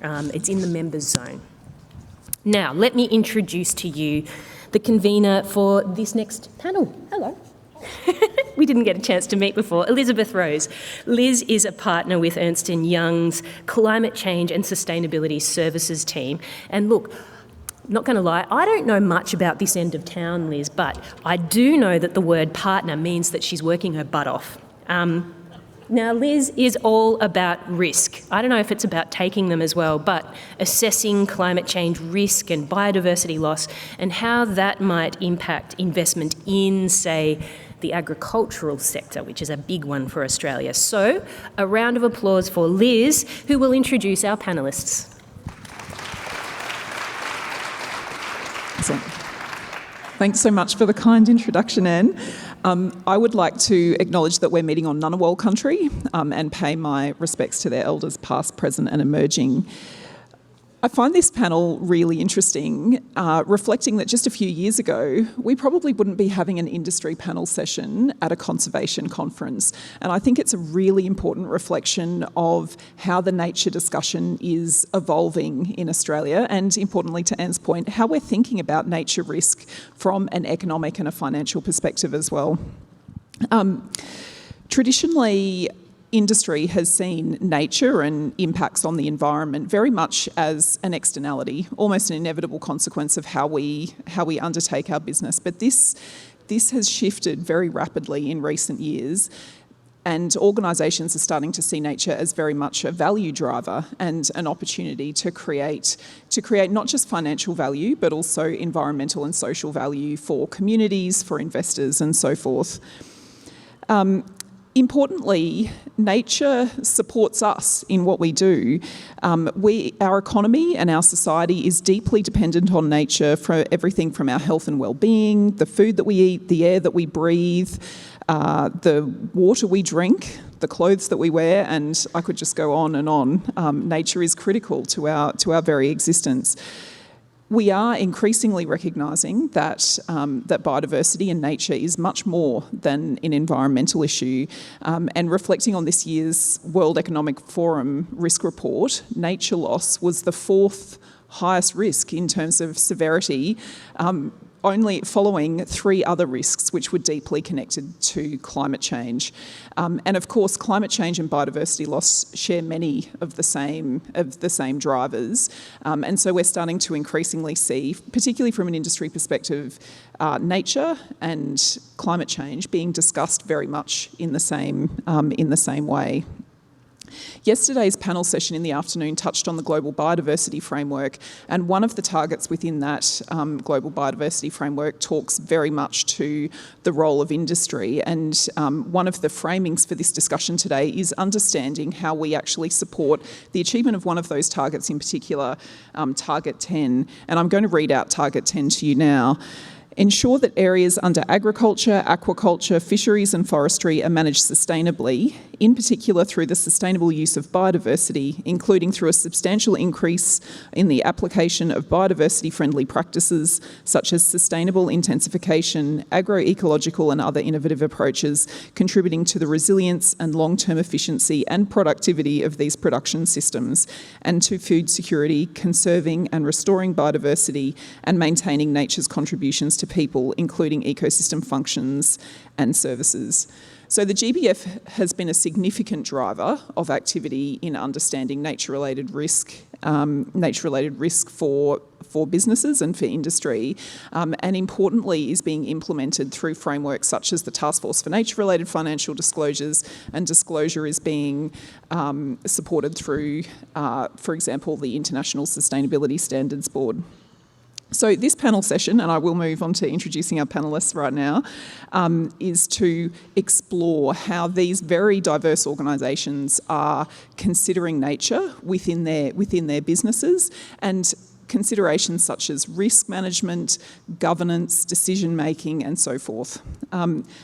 It's in the members zone. Now, let me introduce to you the convener for this next panel. Hello. We didn't get a chance to meet before. Elizabeth Rose. Liz is a partner with Ernst & Young's Climate Change and Sustainability Services team. And look, not going to lie, I don't know much about this end of town, Liz, but I do know that the word partner means that she's working her butt off. Now, Liz is all about risk. I don't know if it's about taking them as well, but assessing climate change risk and biodiversity loss and how that might impact investment in, say, the agricultural sector, which is a big one for Australia. So, a round of applause for Liz, who will introduce our panellists. Excellent. Thanks so much for the kind introduction, Anne. I would like to acknowledge that we're meeting on Ngunnawal Country and pay my respects to their elders past, present and emerging. I find this panel really interesting, reflecting that just a few years ago, we probably wouldn't be having an industry panel session at a conservation conference. And I think it's a really important reflection of how the nature discussion is evolving in Australia and, importantly, to Anne's point, how we're thinking about nature risk from an economic and a financial perspective as well. Traditionally, industry has seen nature and impacts on the environment very much as an externality, almost an inevitable consequence of how we undertake our business. But this has shifted very rapidly in recent years, and organisations are starting to see nature as very much a value driver and an opportunity to create not just financial value, but also environmental and social value for communities, for investors, and so forth. Importantly, nature supports us in what we do. Our economy and our society is deeply dependent on nature for everything from our health and well-being, the food that we eat, the air that we breathe, the water we drink, the clothes that we wear, and I could just go on and on. Nature is critical to our very existence. We are increasingly recognising that biodiversity and nature is much more than an environmental issue, and reflecting on this year's World Economic Forum risk report, nature loss was the fourth highest risk in terms of severity, only following three other risks which were deeply connected to climate change. And of course, climate change and biodiversity loss share many of the same drivers. And so we're starting to increasingly see, particularly from an industry perspective, nature and climate change being discussed very much in the same way. Yesterday's panel session in the afternoon touched on the Global Biodiversity Framework, and one of the targets within that Global Biodiversity Framework talks very much to the role of industry. And one of the framings for this discussion today is understanding how we actually support the achievement of one of those targets, in particular, Target 10. And I'm going to read out Target 10 to you now. Ensure that areas under agriculture, aquaculture, fisheries and forestry are managed sustainably, in particular through the sustainable use of biodiversity, including through a substantial increase in the application of biodiversity-friendly practices such as sustainable intensification, agroecological and other innovative approaches, contributing to the resilience and long-term efficiency and productivity of these production systems, and to food security, conserving and restoring biodiversity and maintaining nature's contributions to people, including ecosystem functions and services. So the GBF has been a significant driver of activity in understanding nature-related risk for businesses and for industry, and importantly is being implemented through frameworks such as the Task Force for Nature-Related Financial Disclosures, and disclosure is being supported through, for example, the International Sustainability Standards Board. So this panel session, and I will move on to introducing our panellists right now, is to explore how these very diverse organisations are considering nature within their businesses, and considerations such as risk management, governance, decision making, and so forth.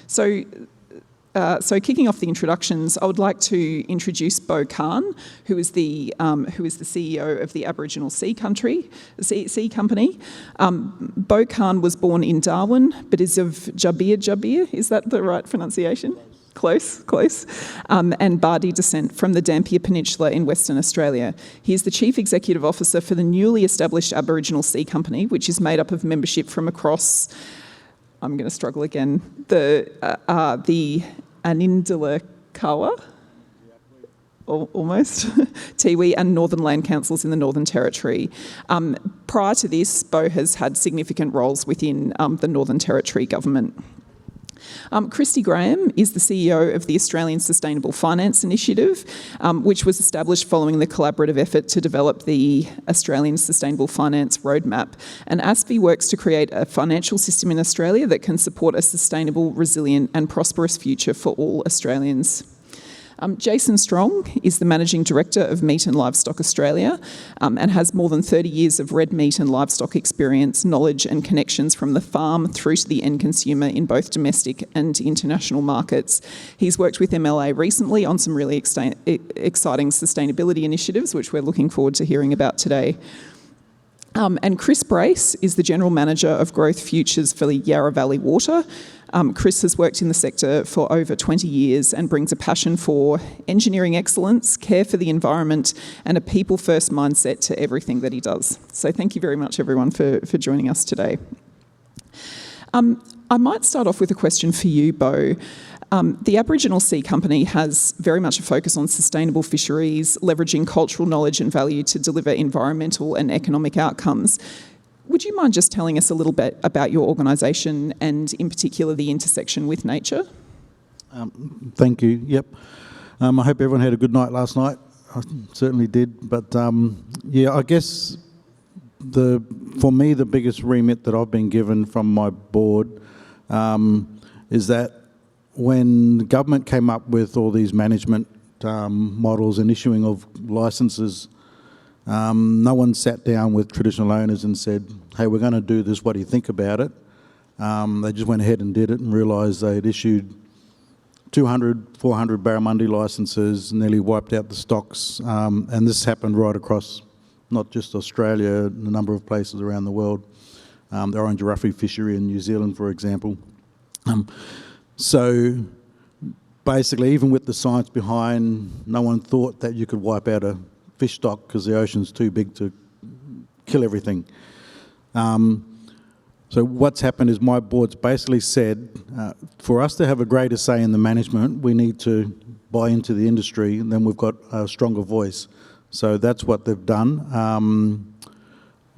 So kicking off the introductions, I would like to introduce Beau Carne, who is the CEO of the Aboriginal Sea Company. Beau Carne was born in Darwin, but is of Jabiya. Is that the right pronunciation? close, and Bardi descent from the Dampier Peninsula in Western Australia. He is the Chief Executive Officer for the newly established Aboriginal Sea Company, which is made up of membership from across, I'm going to struggle again, the Anindalakawa, almost, Tiwi and Northern Land Councils in the Northern Territory. Prior to this, Bo has had significant roles within the Northern Territory government. Kristy Graham is the CEO of the Australian Sustainable Finance Initiative, which was established following the collaborative effort to develop the Australian Sustainable Finance Roadmap. And ASFI works to create a financial system in Australia that can support a sustainable, resilient and prosperous future for all Australians. Jason Strong is the Managing Director of Meat and Livestock Australia and has more than 30 years of red meat and livestock experience, knowledge and connections from the farm through to the end consumer in both domestic and international markets. He's worked with MLA recently on some really exciting sustainability initiatives, which we're looking forward to hearing about today. And Chris Brace is the General Manager of Growth Futures for the Yarra Valley Water. Chris has worked in the sector for over 20 years and brings a passion for engineering excellence, care for the environment, and a people-first mindset to everything that he does. So thank you very much, everyone, for joining us today. I might start off with a question for you, Bo. The Aboriginal Sea Company has very much a focus on sustainable fisheries, leveraging cultural knowledge and value to deliver environmental and economic outcomes. Would you mind just telling us a little bit about your organisation and in particular the intersection with nature? Thank you, yep. I hope everyone had a good night last night. I certainly did, but yeah, I guess for me the biggest remit that I've been given from my board is that when the government came up with all these management models and issuing of licences, no one sat down with traditional owners and said, hey, we're going to do this, what do you think about it? They just went ahead and did it and realised they had issued 200, 400 barramundi licences, nearly wiped out the stocks, and this happened right across not just Australia, a number of places around the world. The Orangeraffe fishery in New Zealand, for example. So basically, even with the science behind, no one thought that you could wipe out a fish stock because the ocean's too big to kill everything. So what's happened is my board's basically said, for us to have a greater say in the management, we need to buy into the industry, and then we've got a stronger voice. So that's what they've done.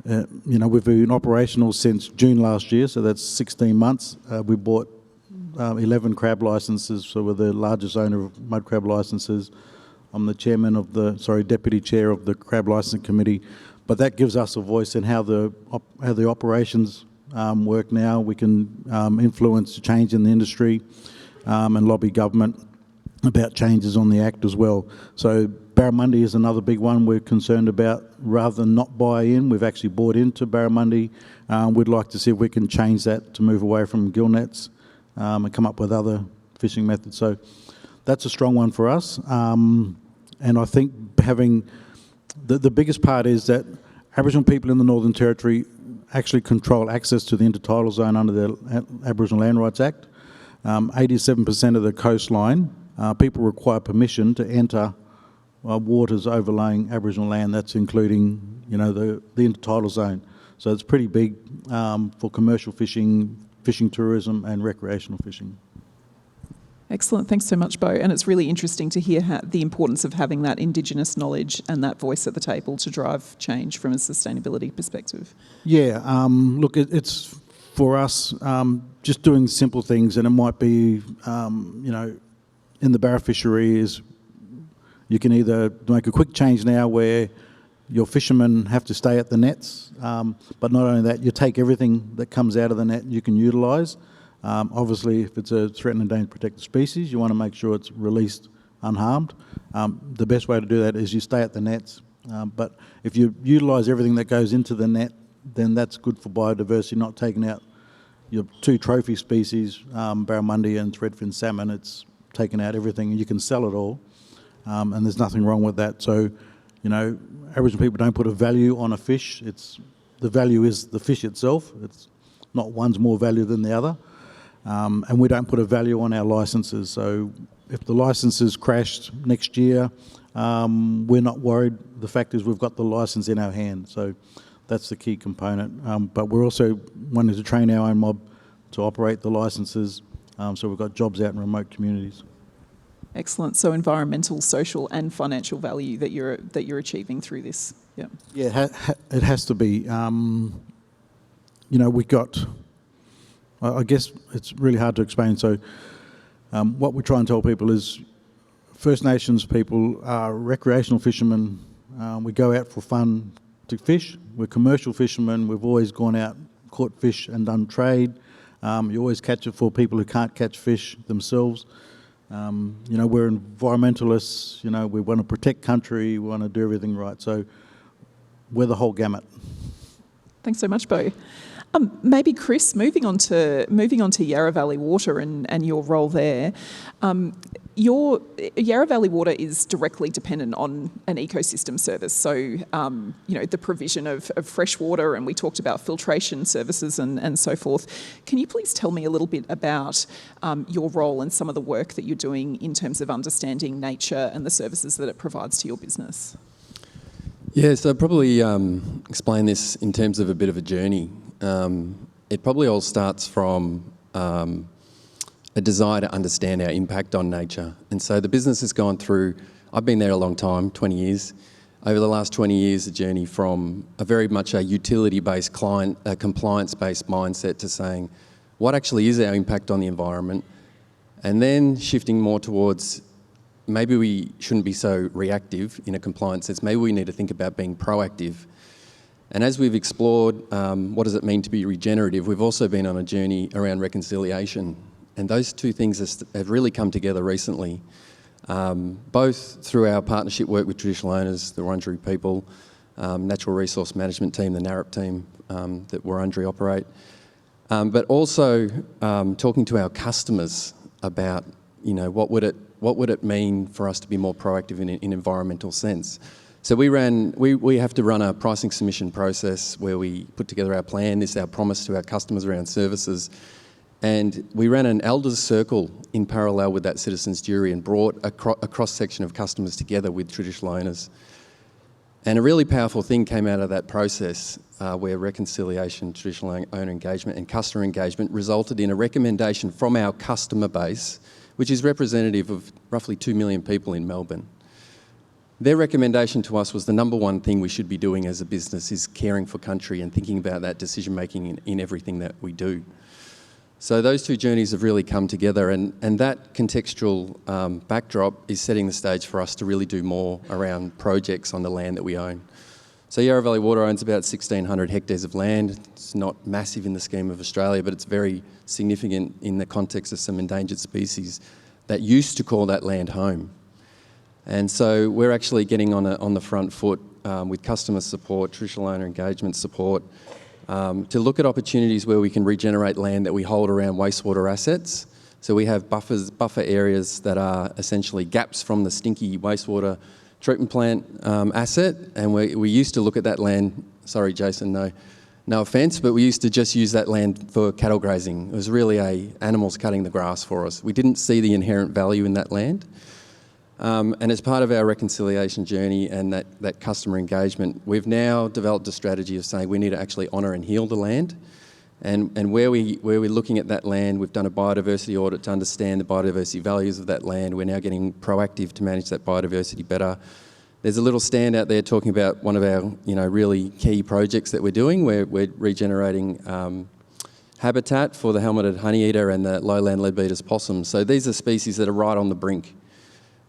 We've been operational since June last year, so that's 16 months. We bought 11 crab licences, so we're the largest owner of mud crab licences. I'm the deputy chair of the crab licensing committee, but that gives us a voice in how the operations work now. We can influence change in the industry and lobby government about changes on the Act as well. So barramundi is another big one we're concerned about. Rather than not buy in, we've actually bought into barramundi. We'd like to see if we can change that to move away from gill nets and come up with other fishing methods. So that's a strong one for us. And I think having the biggest part is that Aboriginal people in the Northern Territory actually control access to the intertidal zone under the Aboriginal Land Rights Act. 87% of the coastline, people require permission to enter waters overlaying Aboriginal land. That's including, the intertidal zone. So it's pretty big for commercial fishing, fishing tourism and recreational fishing. Excellent. Thanks so much, Bo. And it's really interesting to hear the importance of having that Indigenous knowledge and that voice at the table to drive change from a sustainability perspective. Yeah, look, it's for us just doing simple things, and it might be, in the barra fishery is you can either make a quick change now where your fishermen have to stay at the nets, but not only that, you take everything that comes out of the net you can utilise. Obviously, if it's a threatened and endangered protected species, you want to make sure it's released unharmed. The best way to do that is you stay at the nets, but if you utilise everything that goes into the net, then that's good for biodiversity, not taking out your two trophy species, barramundi and threadfin salmon. It's taken out everything, and you can sell it all, and there's nothing wrong with that. So, Aboriginal people don't put a value on a fish. The value is the fish itself. It's not one's more value than the other. and we don't put a value on our licences. So if the licences crashed next year, we're not worried. The fact is we've got the licence in our hand. So that's the key component. But we're also wanting to train our own mob to operate the licences, so we've got jobs out in remote communities. Excellent. So environmental, social, and financial value that you're achieving through this. Yeah. Yeah, it has to be. We got. I guess it's really hard to explain. So, what we try and tell people is, First Nations people are recreational fishermen. We go out for fun to fish. We're commercial fishermen. We've always gone out, caught fish, and done trade. You always catch it for people who can't catch fish themselves. We're environmentalists. We want to protect country. We want to do everything right. So we're the whole gamut. Thanks so much, Bo. Maybe Chris, moving on to Yarra Valley Water and your role there. Your Yarra Valley Water is directly dependent on an ecosystem service. So, the provision of fresh water, and we talked about filtration services and so forth. Can you please tell me a little bit about your role and some of the work that you're doing in terms of understanding nature and the services that it provides to your business? Yeah, so I'd probably explain this in terms of a bit of a journey. It probably all starts from a desire to understand our impact on nature. And so the business has gone through, I've been there a long time, 20 years. Over the last 20 years, a journey from a very much a utility-based, compliance-based mindset to saying, what actually is our impact on the environment? And then shifting more towards, maybe we shouldn't be so reactive in a compliance sense. Maybe we need to think about being proactive. And as we've explored what does it mean to be regenerative, we've also been on a journey around reconciliation. And those two things have really come together recently, both through our partnership work with traditional owners, the Wurundjeri people, Natural Resource Management team, the NARRP team that Wurundjeri operate, but also talking to our customers about, what would it mean for us to be more proactive in environmental sense. So we have to run a pricing submission process where we put together our plan. This is our promise to our customers around services. And we ran an elders circle in parallel with that citizens jury and brought a cross-section of customers together with traditional owners. And a really powerful thing came out of that process where reconciliation, traditional owner engagement and customer engagement resulted in a recommendation from our customer base, which is representative of roughly 2 million people in Melbourne. Their recommendation to us was the number one thing we should be doing as a business is caring for country and thinking about that decision-making in everything that we do. So those two journeys have really come together, and that contextual backdrop is setting the stage for us to really do more around projects on the land that we own. So Yarra Valley Water owns about 1,600 hectares of land. It's not massive in the scheme of Australia, but it's very significant in the context of some endangered species that used to call that land home. And so we're actually getting on the front foot with customer support, traditional owner engagement support, to look at opportunities where we can regenerate land that we hold around wastewater assets. So we have buffer areas that are essentially gaps from the stinky wastewater treatment plant asset, and we used to look at that land. Sorry, Jason, no offence, but we used to just use that land for cattle grazing. It was really animals cutting the grass for us. We didn't see the inherent value in that land. And as part of our reconciliation journey and that customer engagement, we've now developed a strategy of saying we need to actually honour and heal the land. And where we're looking at that land, we've done a biodiversity audit to understand the biodiversity values of that land. We're now getting proactive to manage that biodiversity better. There's a little stand out there talking about one of our really key projects that we're doing, where we're regenerating habitat for the helmeted honeyeater and the lowland leadbeater's possums. So these are species that are right on the brink.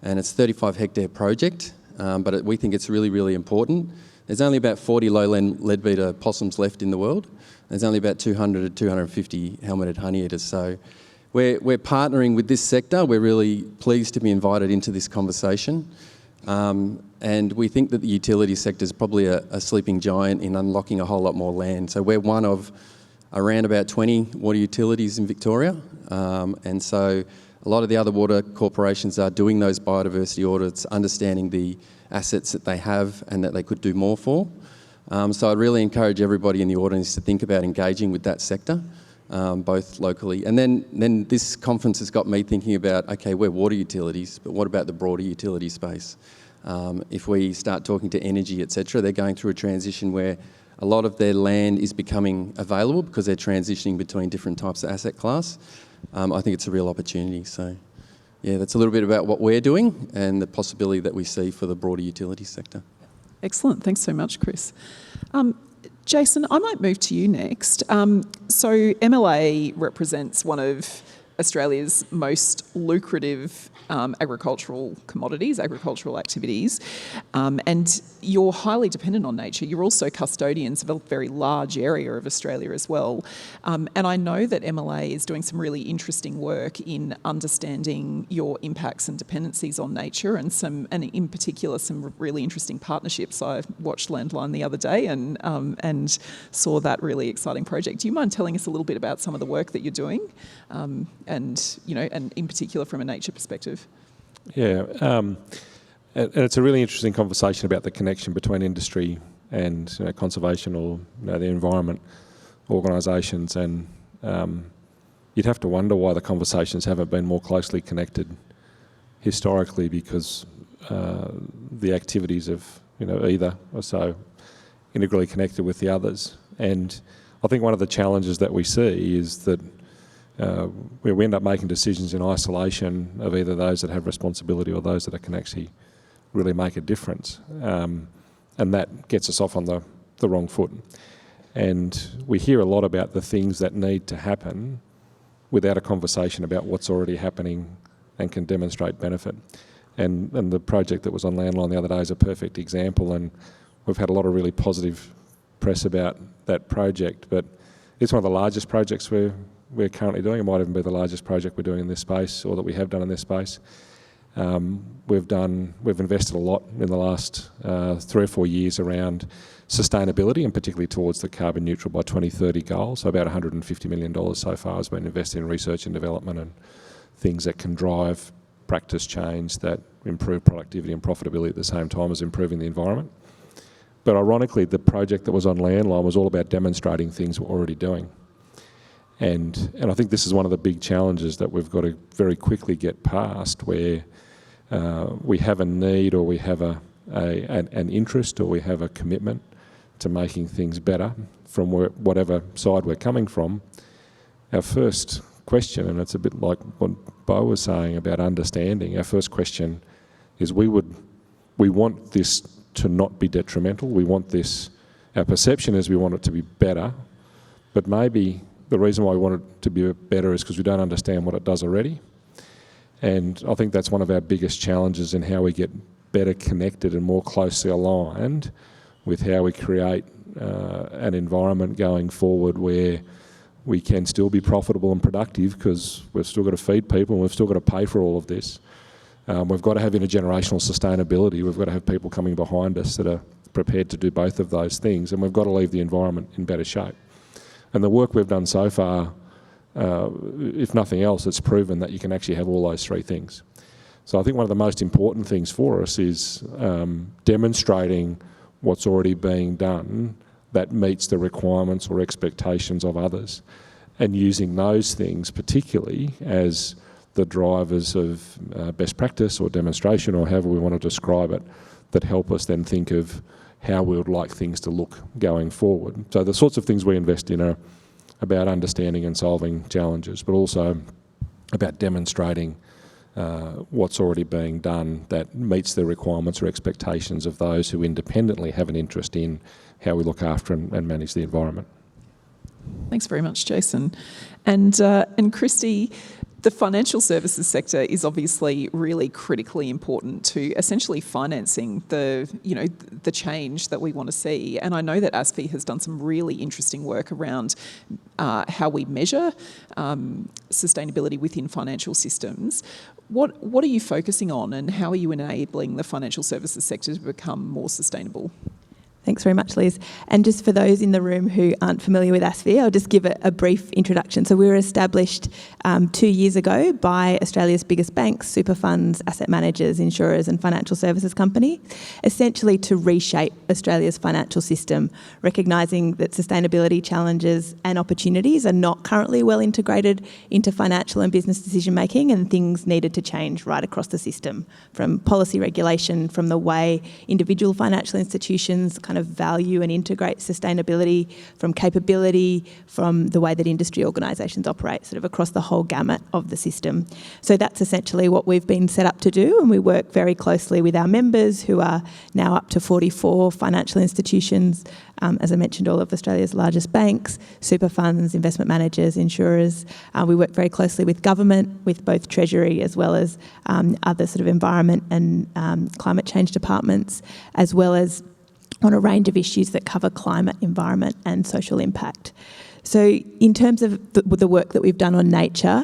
And it's a 35-hectare project, but we think it's really, really important. There's only about 40 lowland leadbeater possums left in the world. There's only about 200 to 250 helmeted honeyeaters. So we're partnering with this sector. We're really pleased to be invited into this conversation. And we think that the utility sector is probably a sleeping giant in unlocking a whole lot more land. So we're one of around about 20 water utilities in Victoria. And so a lot of the other water corporations are doing those biodiversity audits, understanding the assets that they have and that they could do more for. So I'd really encourage everybody in the audience to think about engaging with that sector both locally. And then this conference has got me thinking about, okay, we're water utilities, but what about the broader utility space? If we start talking to energy, etc., they're going through a transition where a lot of their land is becoming available because they're transitioning between different types of asset class. I think it's a real opportunity. So, yeah, that's a little bit about what we're doing and the possibility that we see for the broader utility sector. Excellent. Thanks so much, Chris. Jason, I might move to you next. So MLA represents one of Australia's most lucrative agricultural commodities, agricultural activities, and you're highly dependent on nature. You're also custodians of a very large area of Australia as well. And I know that MLA is doing some really interesting work in understanding your impacts and dependencies on nature, and in particular some really interesting partnerships. I watched Landline the other day and saw that really exciting project. Do you mind telling us a little bit about some of the work that you're doing, and in particular from a nature perspective? Yeah, and it's a really interesting conversation about the connection between industry and conservation or the environment organisations, and you'd have to wonder why the conversations haven't been more closely connected historically, because the activities of either are so integrally connected with the others. And I think one of the challenges that we see is that we end up making decisions in isolation of either those that have responsibility or those that can actually really make a difference. And that gets us off on the wrong foot. And we hear a lot about the things that need to happen without a conversation about what's already happening and can demonstrate benefit. And the project that was on Landline the other day is a perfect example, and we've had a lot of really positive press about that project, but it's one of the largest projects we're currently doing. It might even be the largest project we're doing in this space, or that we have done in this space. We've invested a lot in the last 3 or 4 years around sustainability, and particularly towards the carbon neutral by 2030 goal. So about $150 million so far has been invested in research and development and things that can drive practice change that improve productivity and profitability at the same time as improving the environment. But ironically, the project that was on Landline was all about demonstrating things we're already doing. And I think this is one of the big challenges that we've got to very quickly get past, where we have a need, or we have an interest, or we have a commitment to making things better from whatever side we're coming from. Our first question, and it's a bit like what Bo was saying about understanding, our first question is we want this to not be detrimental. We want this, our perception is we want it to be better, but maybe the reason why we want it to be better is because we don't understand what it does already. And I think that's one of our biggest challenges in how we get better connected and more closely aligned with how we create an environment going forward where we can still be profitable and productive, because we've still got to feed people and we've still got to pay for all of this. We've got to have intergenerational sustainability. We've got to have people coming behind us that are prepared to do both of those things, and we've got to leave the environment in better shape. And the work we've done so far, if nothing else, it's proven that you can actually have all those three things. So I think one of the most important things for us is demonstrating what's already being done that meets the requirements or expectations of others, and using those things particularly as the drivers of best practice or demonstration, or however we want to describe it, that help us then think of how we would like things to look going forward. So the sorts of things we invest in are about understanding and solving challenges, but also about demonstrating what's already being done that meets the requirements or expectations of those who independently have an interest in how we look after and manage the environment. Thanks very much, Jason. And Kristy, the financial services sector is obviously really critically important to essentially financing the change that we want to see. And I know that ASFI has done some really interesting work around how we measure sustainability within financial systems. What are you focusing on, and how are you enabling the financial services sector to become more sustainable? Thanks very much, Liz. And just for those in the room who aren't familiar with ASFI, I'll just give a brief introduction. So we were established 2 years ago by Australia's biggest banks, super funds, asset managers, insurers and financial services company, essentially to reshape Australia's financial system, recognising that sustainability challenges and opportunities are not currently well integrated into financial and business decision making, and things needed to change right across the system, from policy regulation, from the way individual financial institutions kind of value and integrate sustainability, from capability, from the way that industry organisations operate, sort of across the whole gamut of the system. So that's essentially what we've been set up to do, and we work very closely with our members, who are now up to 44 financial institutions, as I mentioned, all of Australia's largest banks, super funds, investment managers, insurers. We work very closely with government, with both Treasury as well as other sort of environment and climate change departments, as well as on a range of issues that cover climate, environment and social impact. So in terms of the work that we've done on nature,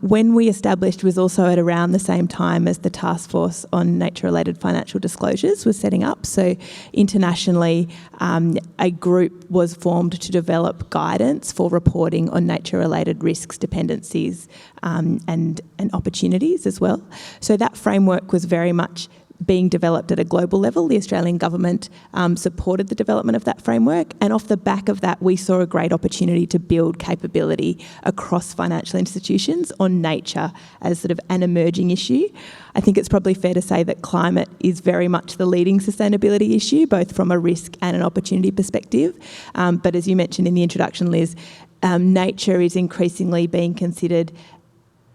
when we established was also at around the same time as the Task Force on Nature-Related Financial Disclosures was setting up. So internationally, a group was formed to develop guidance for reporting on nature-related risks, dependencies and opportunities as well. So that framework was very much being developed at a global level. The Australian government supported the development of that framework, and off the back of that we saw a great opportunity to build capability across financial institutions on nature as sort of an emerging issue. I think it's probably fair to say that climate is very much the leading sustainability issue, both from a risk and an opportunity perspective. But as you mentioned in the introduction, Liz, nature is increasingly being considered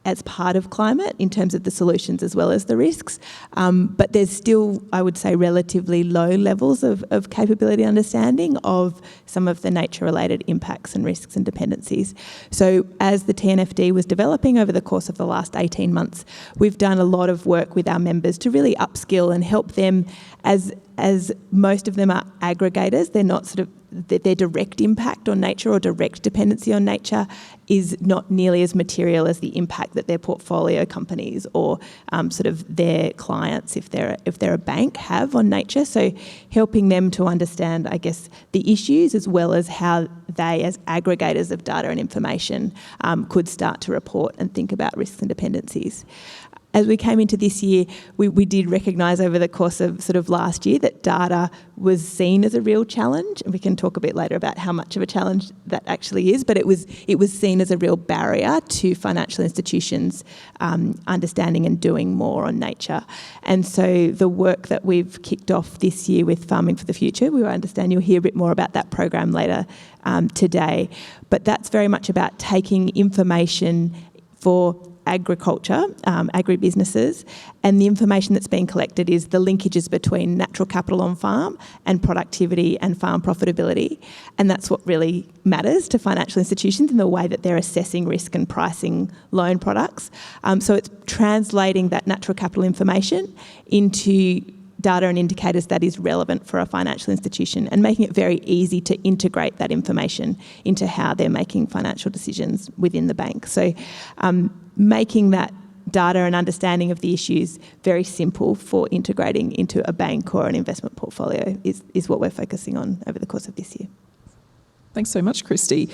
as part of climate in terms of the solutions as well as the risks. But there's still, I would say, relatively low levels of capability understanding of some of the nature-related impacts and risks and dependencies. So as the TNFD was developing over the course of the last 18 months, we've done a lot of work with our members to really upskill and help them, as most of them are aggregators. They're not sort of, their direct impact on nature or direct dependency on nature is not nearly as material as the impact that their portfolio companies or sort of their clients, if they're a bank, have on nature. So helping them to understand, I guess, the issues as well as how they, as aggregators of data and information, could start to report and think about risks and dependencies. As we came into this year, we did recognise over the course of sort of last year that data was seen as a real challenge, and we can talk a bit later about how much of a challenge that actually is, but it was seen as a real barrier to financial institutions understanding and doing more on nature. And so the work that we've kicked off this year with Farming for the Future, we understand you'll hear a bit more about that program later today, but that's very much about taking information for agriculture, agribusinesses, and the information that's being collected is the linkages between natural capital on farm and productivity and farm profitability. And that's what really matters to financial institutions in the way that they're assessing risk and pricing loan products. So it's translating that natural capital information into data and indicators that is relevant for a financial institution and making it very easy to integrate that information into how they're making financial decisions within the bank. So making that data and understanding of the issues very simple for integrating into a bank or an investment portfolio is what we're focusing on over the course of this year. Thanks so much, Kristy.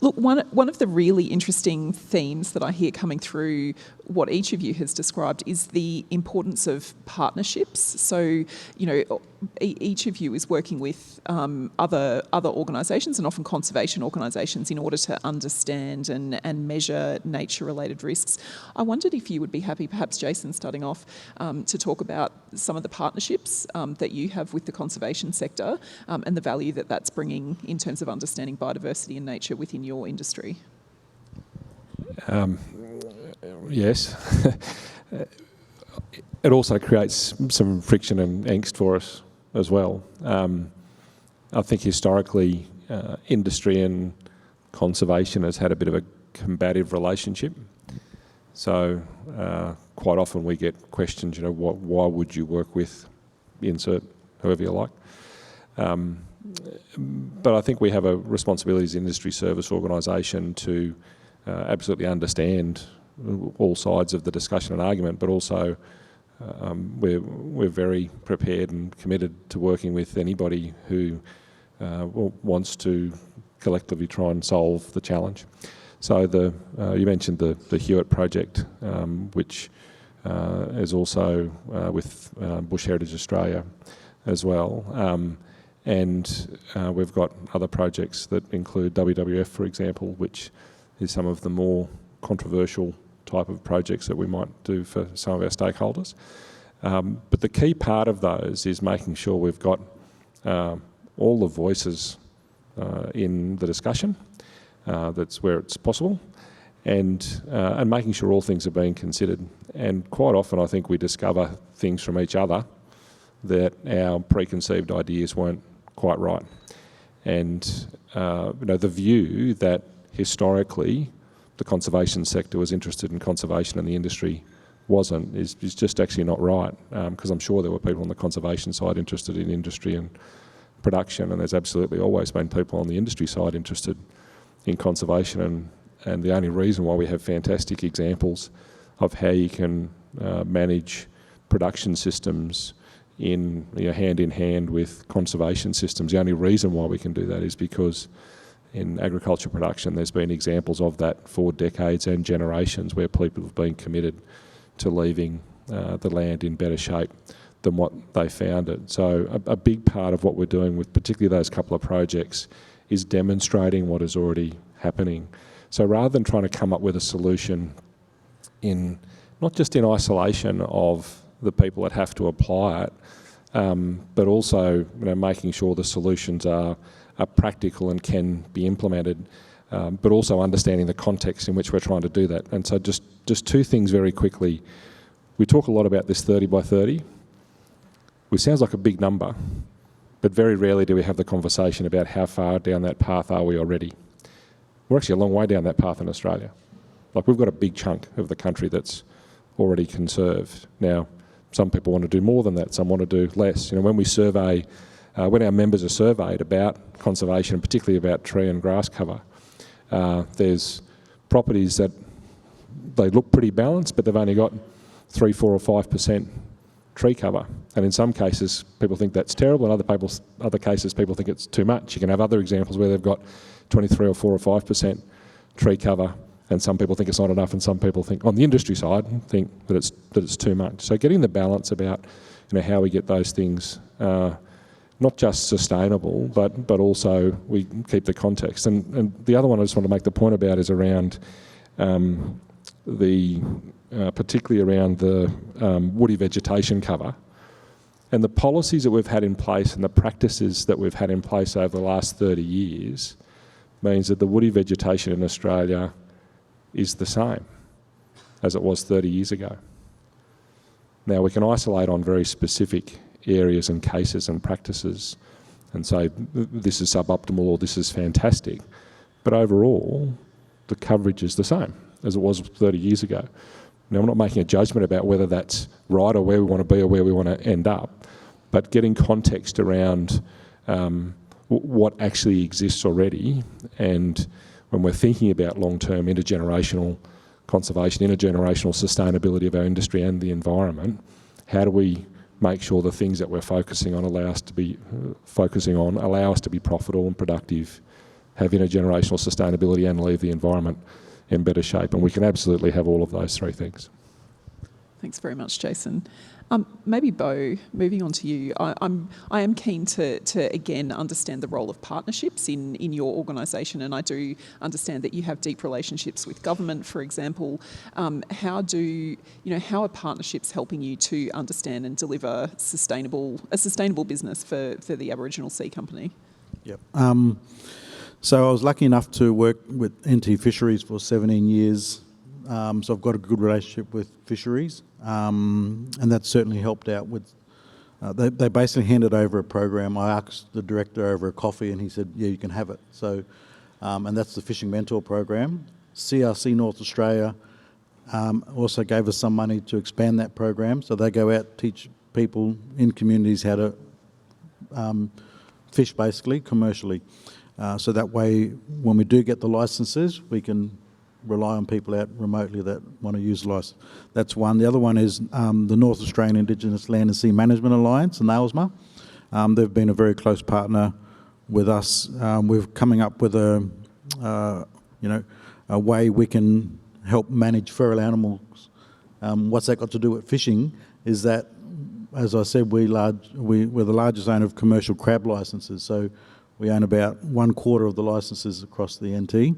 Look, one of the really interesting themes that I hear coming through what each of you has described is the importance of partnerships. So, you know, each of you is working with other organisations and often conservation organisations in order to understand and measure nature-related risks. I wondered if you would be happy, perhaps Jason, starting off, to talk about some of the partnerships that you have with the conservation sector and the value that that's bringing in terms of understanding biodiversity and nature within your industry. Yes. It also creates some friction and angst for us as well. I think historically industry and conservation has had a bit of a combative relationship. So quite often we get questions, you know, why would you work with insert whoever you like? But I think we have a responsibility as an industry service organisation to absolutely understand all sides of the discussion and argument, but also we're very prepared and committed to working with anybody who wants to collectively try and solve the challenge. So you mentioned the Hewitt project, which is also with Bush Heritage Australia as well. And we've got other projects that include WWF, for example, which is some of the more controversial type of projects that we might do for some of our stakeholders. But the key part of those is making sure we've got all the voices in the discussion. That's where it's possible, and making sure all things are being considered. And quite often I think we discover things from each other that our preconceived ideas weren't quite right. And the view that historically the conservation sector was interested in conservation and the industry wasn't is just actually not right, because I'm sure there were people on the conservation side interested in industry and production, and there's absolutely always been people on the industry side interested in conservation, and the only reason why we have fantastic examples of how you can manage production systems in hand in hand with conservation systems. The only reason why we can do that is because in agriculture production there's been examples of that for decades and generations where people have been committed to leaving the land in better shape than what they found it. So a big part of what we're doing with particularly those couple of projects is demonstrating what is already happening. So rather than trying to come up with a solution in not just in isolation of the people that have to apply it, but also making sure the solutions are practical and can be implemented, but also understanding the context in which we're trying to do that. And so just two things very quickly. We talk a lot about this 30 by 30, which sounds like a big number, but very rarely do we have the conversation about how far down that path are we already. We're actually a long way down that path in Australia. Like, we've got a big chunk of the country that's already conserved. Now, some people want to do more than that, some want to do less. When we survey, when our members are surveyed about conservation, particularly about tree and grass cover, there's properties that they look pretty balanced, but they've only got 3, 4 or 5% tree cover. And in some cases, people think that's terrible, and other cases, people think it's too much. You can have other examples where they've got 23 or 4 or 5% tree cover, and some people think it's not enough, and some people think, on the industry side, think that it's too much. So getting the balance about how we get those things not just sustainable, but also we keep the context. And the other one I just want to make the point about is around particularly around the woody vegetation cover. And the policies that we've had in place and the practices that we've had in place over the last 30 years means that the woody vegetation in Australia is the same as it was 30 years ago. Now, we can isolate on very specific areas and cases and practices and say this is suboptimal or this is fantastic, but overall the coverage is the same as it was 30 years ago. Now, I'm not making a judgment about whether that's right or where we want to be or where we want to end up, but getting context around what actually exists already, and when we're thinking about long-term intergenerational conservation, intergenerational sustainability of our industry and the environment, how do we make sure the things that we're focusing on allow us to be profitable and productive, have intergenerational sustainability and leave the environment in better shape? And we can absolutely have all of those three things. Thanks very much, Jason. Maybe Bo, moving on to you. I am keen to again understand the role of partnerships in your organisation, and I do understand that you have deep relationships with government, for example. How are partnerships helping you to understand and deliver a sustainable business for the Aboriginal Sea Company? Yep. So I was lucky enough to work with NT Fisheries for 17 years. So I've got a good relationship with fisheries, and that certainly helped out with, they basically handed over a program. I asked the director over a coffee and he said, yeah, you can have it. So, and that's the Fishing Mentor program. CRC North Australia also gave us some money to expand that program. So they go out, teach people in communities how to fish basically commercially. So that way, when we do get the licences, we can rely on people out remotely that want to utilise. That's one. The other one is the North Australian Indigenous Land and Sea Management Alliance, and NAILSMA. They've been a very close partner with us. We're coming up with a way we can help manage feral animals. What's that got to do with fishing is that, as I said, we're the largest owner of commercial crab licences, so we own about 1/4 of the licences across the NT.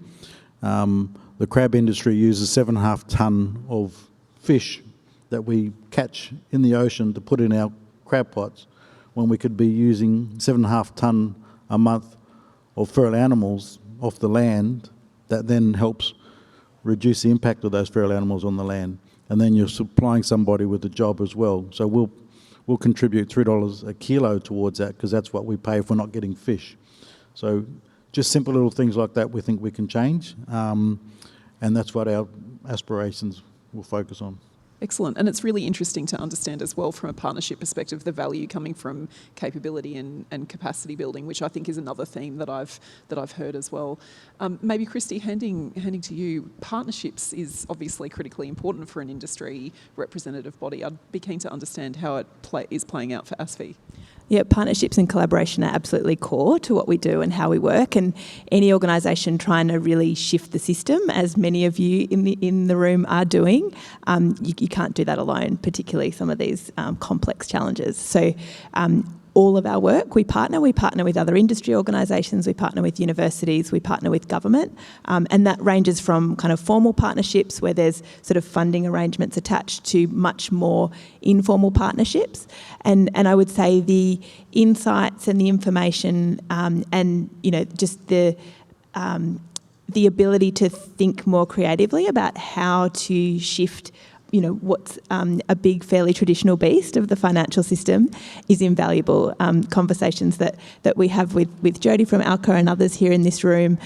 The crab industry uses 7.5 tonne of fish that we catch in the ocean to put in our crab pots, when we could be using 7.5 tonne a month of feral animals off the land. That then helps reduce the impact of those feral animals on the land. And then you're supplying somebody with a job as well. So we'll contribute $3 a kilo towards that, because that's what we pay if we're not getting fish. So just simple little things like that we think we can change. And that's what our aspirations will focus on. Excellent. And it's really interesting to understand as well from a partnership perspective the value coming from capability and capacity building, which I think is another theme that I've heard as well. Maybe Kristy, handing to you, partnerships is obviously critically important for an industry representative body. I'd be keen to understand how it is playing out for ASFI. Yeah, partnerships and collaboration are absolutely core to what we do and how we work. And any organisation trying to really shift the system, as many of you in the room are doing, you can't do that alone, particularly some of these complex challenges. So all of our work, we partner with other industry organisations, we partner with universities, we partner with government, and that ranges from kind of formal partnerships where there's sort of funding arrangements attached to much more informal partnerships. And I would say the insights and the information and, you know, just the ability to think more creatively about how to shift, you know, what's a big, fairly traditional beast of the financial system is invaluable. Conversations that we have with Jodie from Alco and others here in this room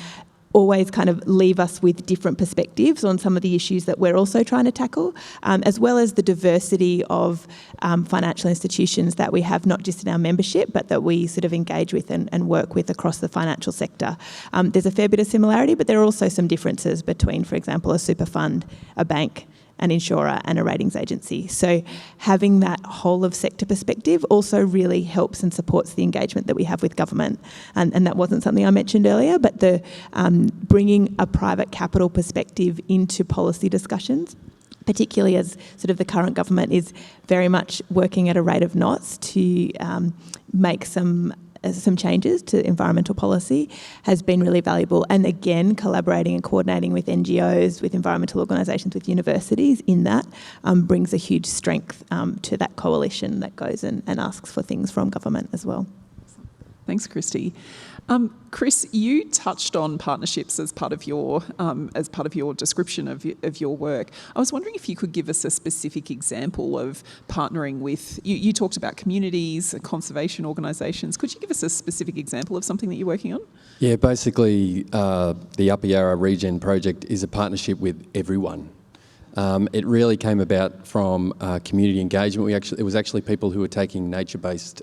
always kind of leave us with different perspectives on some of the issues that we're also trying to tackle, as well as the diversity of financial institutions that we have, not just in our membership, but that we sort of engage with and work with across the financial sector. There's a fair bit of similarity, but there are also some differences between, for example, a super fund, a bank, an insurer and a ratings agency. So having that whole of sector perspective also really helps and supports the engagement that we have with government. And that wasn't something I mentioned earlier, but the bringing a private capital perspective into policy discussions, particularly as sort of the current government is very much working at a rate of knots to make some changes to environmental policy, has been really valuable. And again, collaborating and coordinating with NGOs, with environmental organisations, with universities in that brings a huge strength to that coalition that goes and asks for things from government as well. Thanks, Kristy. Chris, you touched on partnerships as part of your description of your work. I was wondering if you could give us a specific example of partnering with. You talked about communities, conservation organisations. Could you give us a specific example of something that you're working on? Yeah, basically, the Upper Yarra Regen project is a partnership with everyone. It really came about from community engagement. It was actually people who were taking nature-based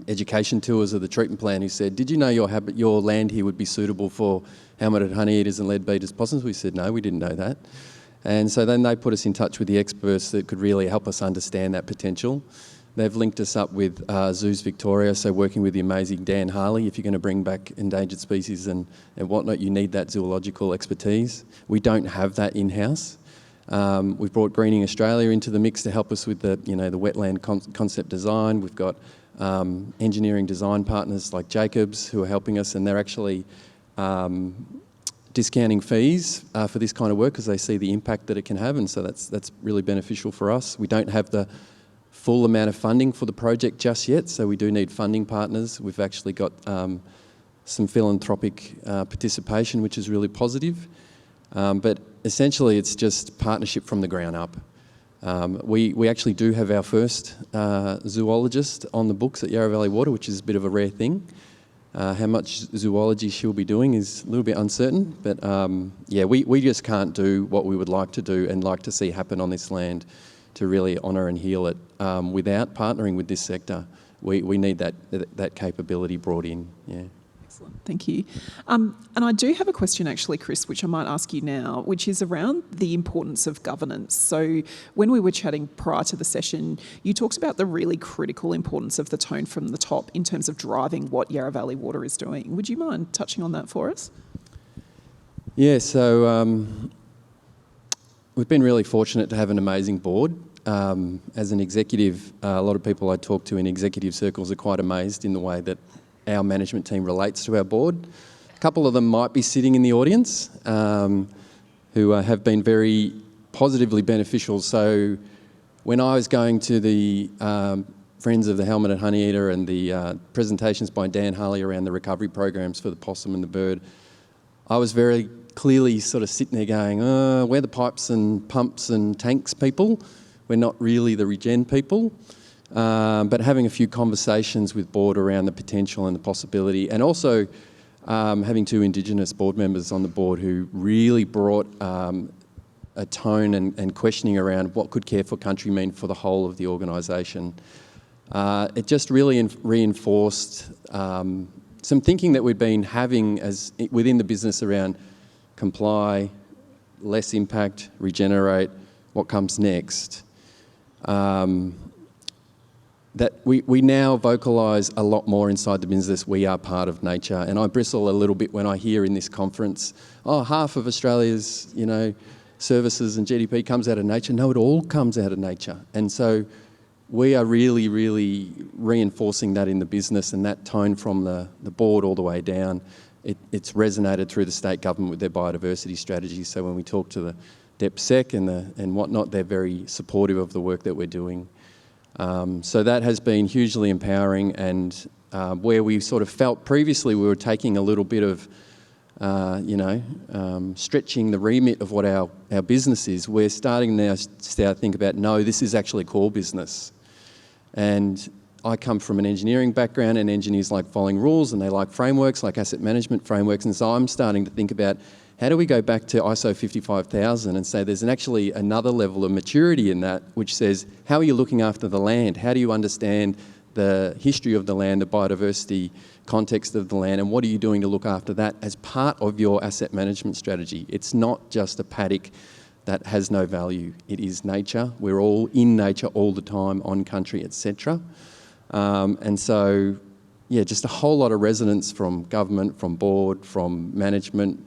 education tours of the treatment plant who said, "Did you know your land here would be suitable for helmeted honeyeaters and lead-beaters possums?" We said, "No, we didn't know that." And so then they put us in touch with the experts that could really help us understand that potential. They've linked us up with Zoos Victoria, so working with the amazing Dan Harley. If you're going to bring back endangered species and whatnot, you need that zoological expertise. We don't have that in-house. We've brought Greening Australia into the mix to help us with the wetland concept design. We've got engineering design partners like Jacobs who are helping us, and they're actually discounting fees for this kind of work because they see the impact that it can have, and so that's really beneficial for us. We don't have the full amount of funding for the project just yet, so we do need funding partners. We've actually got some philanthropic participation, which is really positive. But essentially, it's just partnership from the ground up. We actually do have our first zoologist on the books at Yarra Valley Water, which is a bit of a rare thing. How much zoology she'll be doing is a little bit uncertain, but we just can't do what we would like to do and like to see happen on this land to really honour and heal it without partnering with this sector. We need that capability brought in, yeah. Excellent, thank you. And I do have a question actually, Chris, which I might ask you now, which is around the importance of governance. So when we were chatting prior to the session, you talked about the really critical importance of the tone from the top in terms of driving what Yarra Valley Water is doing. Would you mind touching on that for us? Yeah, so we've been really fortunate to have an amazing board. As an executive, a lot of people I talk to in executive circles are quite amazed in the way that our management team relates to our board. A couple of them might be sitting in the audience who have been very positively beneficial. So when I was going to the Friends of the Helmeted Honeyeater and the presentations by Dan Harley around the recovery programs for the possum and the bird, I was very clearly sort of sitting there going, we're the pipes and pumps and tanks people. We're not really the regen people. But having a few conversations with board around the potential and the possibility, and also having two Indigenous board members on the board who really brought a tone and questioning around what could care for country mean for the whole of the organisation. It just really reinforced some thinking that we've been having within the business around comply, less impact, regenerate, what comes next. That we now vocalise a lot more inside the business. We are part of nature, and I bristle a little bit when I hear in this conference, half of Australia's, services and GDP comes out of nature. No, it all comes out of nature, and so we are really, really reinforcing that in the business, and that tone from the board all the way down. It's resonated through the state government with their biodiversity strategy. So when we talk to the DepSec and whatnot, they're very supportive of the work that we're doing. So that has been hugely empowering, and where we sort of felt previously we were taking a little bit of, stretching the remit of what our business is, we're starting now to think about, no, this is actually core business. And I come from an engineering background, and engineers like following rules and they like frameworks, like asset management frameworks, and so I'm starting to think about how do we go back to ISO 55000 and say there's actually another level of maturity in that, which says, how are you looking after the land? How do you understand the history of the land, the biodiversity context of the land, and what are you doing to look after that as part of your asset management strategy? It's not just a paddock that has no value. It is nature. We're all in nature all the time, on country, etc. And so, yeah, just a whole lot of resonance from government, from board, from management,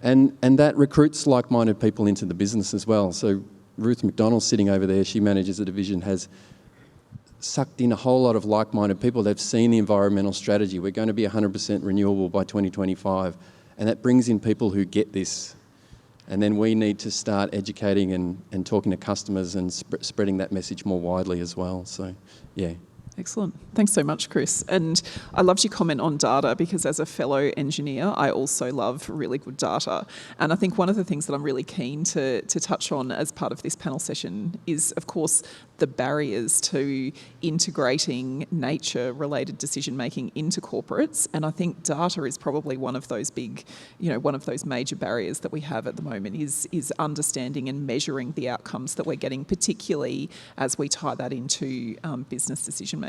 and that recruits like-minded people into the business as well. So Ruth McDonald sitting over there, she manages a division, has sucked in a whole lot of like-minded people. They've seen the environmental strategy. We're going to be 100% renewable by 2025, and that brings in people who get this. And then we need to start educating and talking to customers and spreading that message more widely as well. So, yeah. Excellent. Thanks so much, Chris. And I loved your comment on data, because as a fellow engineer, I also love really good data. And I think one of the things that I'm really keen to touch on as part of this panel session is, of course, the barriers to integrating nature-related decision-making into corporates. And I think data is probably one of those big, one of those major barriers that we have at the moment is understanding and measuring the outcomes that we're getting, particularly as we tie that into business decision-making.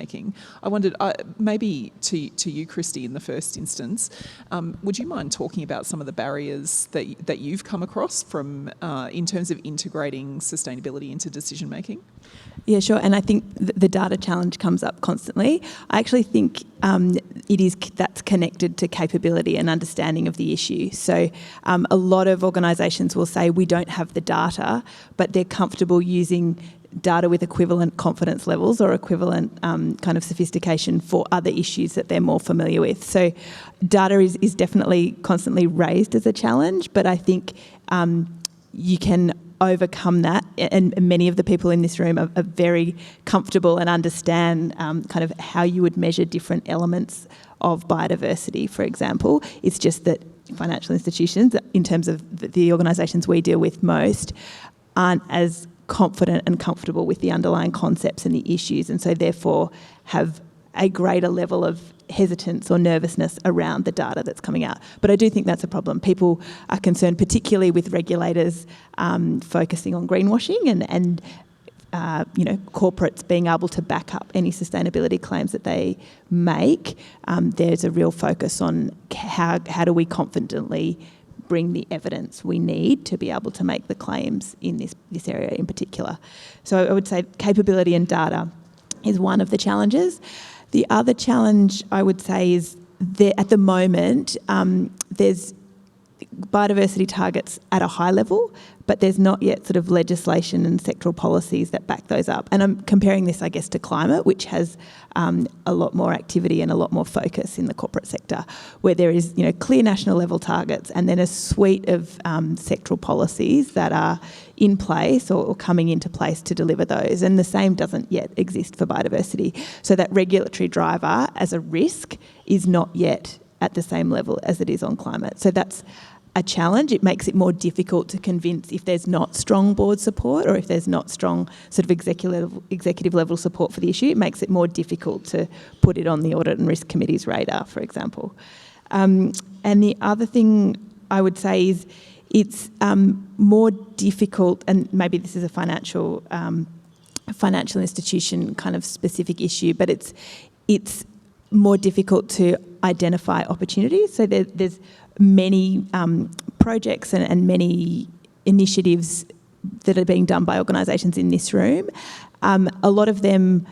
I wondered, maybe to you, Kristy, in the first instance, would you mind talking about some of the barriers that you've come across from in terms of integrating sustainability into decision-making? Yeah, sure. And I think the data challenge comes up constantly. I actually think that's connected to capability and understanding of the issue. So a lot of organisations will say we don't have the data, but they're comfortable using data with equivalent confidence levels or equivalent kind of sophistication for other issues that they're more familiar with. So data is definitely constantly raised as a challenge, but I think you can overcome that, and many of the people in this room are very comfortable and understand kind of how you would measure different elements of biodiversity, for example. It's just that financial institutions, in terms of the organisations we deal with most, aren't as confident and comfortable with the underlying concepts and the issues, and so therefore have a greater level of hesitance or nervousness around the data that's coming out. But I do think that's a problem. People are concerned, particularly with regulators focusing on greenwashing and corporates being able to back up any sustainability claims that they make. There's a real focus on how do we confidently bring the evidence we need to be able to make the claims in this area in particular. So I would say capability and data is one of the challenges. The other challenge I would say is that at the moment there's biodiversity targets at a high level, but there's not yet sort of legislation and sectoral policies that back those up. And I'm comparing this, I guess, to climate, which has a lot more activity and a lot more focus in the corporate sector, where there is, clear national level targets and then a suite of sectoral policies that are in place or coming into place to deliver those. And the same doesn't yet exist for biodiversity. So that regulatory driver as a risk is not yet at the same level as it is on climate. So that's a challenge. It makes it more difficult to convince if there's not strong board support or if there's not strong sort of executive level support for the issue. It makes it more difficult to put it on the Audit and Risk Committee's radar, for example. And the other thing I would say is it's more difficult, and maybe this is a financial institution kind of specific issue, but it's more difficult to identify opportunities. So there's many projects and many initiatives that are being done by organisations in this room. A lot of them,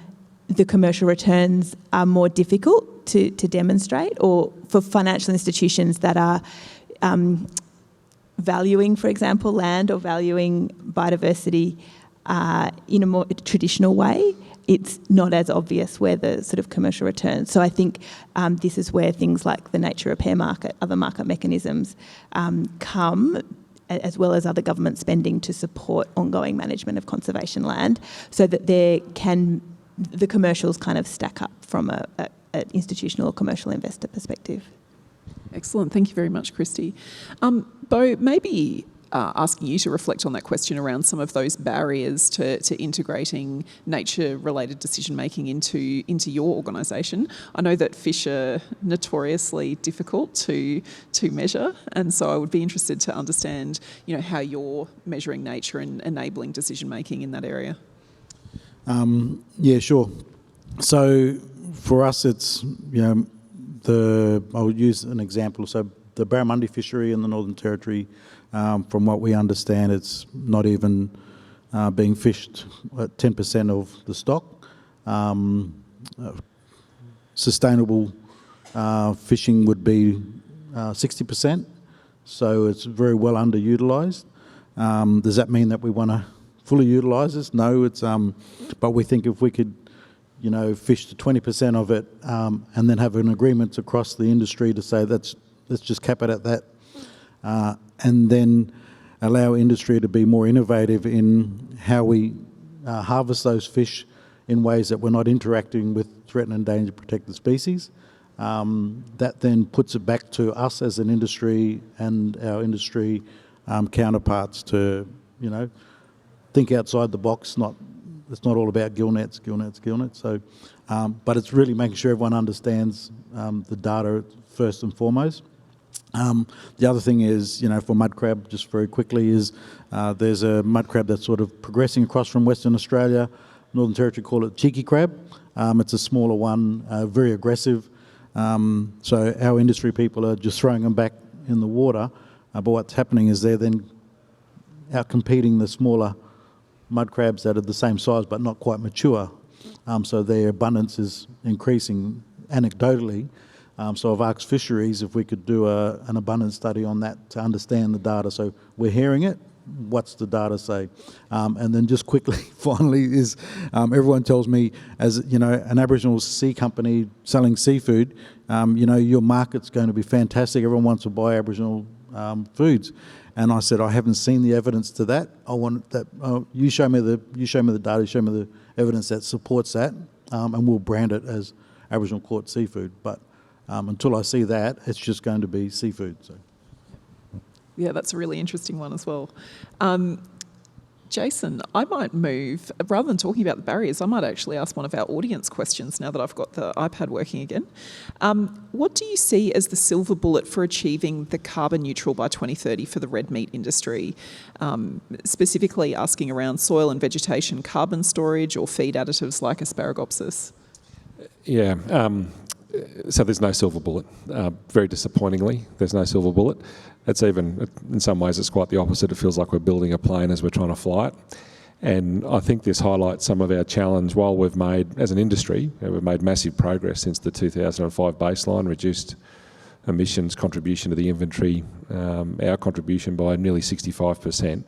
the commercial returns are more difficult to demonstrate, or for financial institutions that are valuing, for example, land or valuing biodiversity in a more traditional way, it's not as obvious where the sort of commercial returns. So I think this is where things like the nature repair market, other market mechanisms come, as well as other government spending to support ongoing management of conservation land, so that the commercials kind of stack up from an institutional or commercial investor perspective. Excellent. Thank you very much, Kristy. Bo, maybe asking you to reflect on that question around some of those barriers to integrating nature-related decision-making into your organisation. I know that fish are notoriously difficult to measure, and so I would be interested to understand, how you're measuring nature and enabling decision-making in that area. Yeah, sure. So for us, it's, I'll use an example. So the barramundi fishery in the Northern Territory, from what we understand, it's not even being fished at 10% of the stock. Sustainable fishing would be 60%, so it's very well underutilised. Does that mean that we want to fully utilise this? No, it's but we think if we could, fish to 20% of it, and then have an agreement across the industry to say let's just cap it at that. And then allow industry to be more innovative in how we harvest those fish in ways that we're not interacting with threatened and endangered protected species. That then puts it back to us as an industry and our industry counterparts to, think outside the box. It's not all about gill nets. So, but it's really making sure everyone understands the data first and foremost. The other thing is, for mud crab, just very quickly, is there's a mud crab that's sort of progressing across from Western Australia. Northern Territory call it cheeky crab. It's a smaller one, very aggressive. So our industry people are just throwing them back in the water. But what's happening is they're then outcompeting the smaller mud crabs that are the same size but not quite mature. So their abundance is increasing anecdotally. So I've asked fisheries if we could do an abundance study on that to understand the data. So we're hearing it. What's the data say? And then just quickly, finally, is everyone tells me, as an Aboriginal Sea Company selling seafood, your market's going to be fantastic. Everyone wants to buy Aboriginal foods. And I said, I haven't seen the evidence to that. I want that. You show me the data. Show me the evidence that supports that, and we'll brand it as Aboriginal caught seafood. But until I see that, it's just going to be seafood. So. Yeah, that's a really interesting one as well. Jason, I might move, rather than talking about the barriers, I might actually ask one of our audience questions now that I've got the iPad working again. What do you see as the silver bullet for achieving the carbon neutral by 2030 for the red meat industry? Specifically asking around soil and vegetation carbon storage or feed additives like Asparagopsis. Yeah, so there's no silver bullet. Very disappointingly, there's no silver bullet. It's even, in some ways, it's quite the opposite. It feels like we're building a plane as we're trying to fly it. And I think this highlights some of our challenge. While we've made, as an industry, we've made massive progress since the 2005 baseline, reduced emissions contribution to the inventory, our contribution by nearly 65%.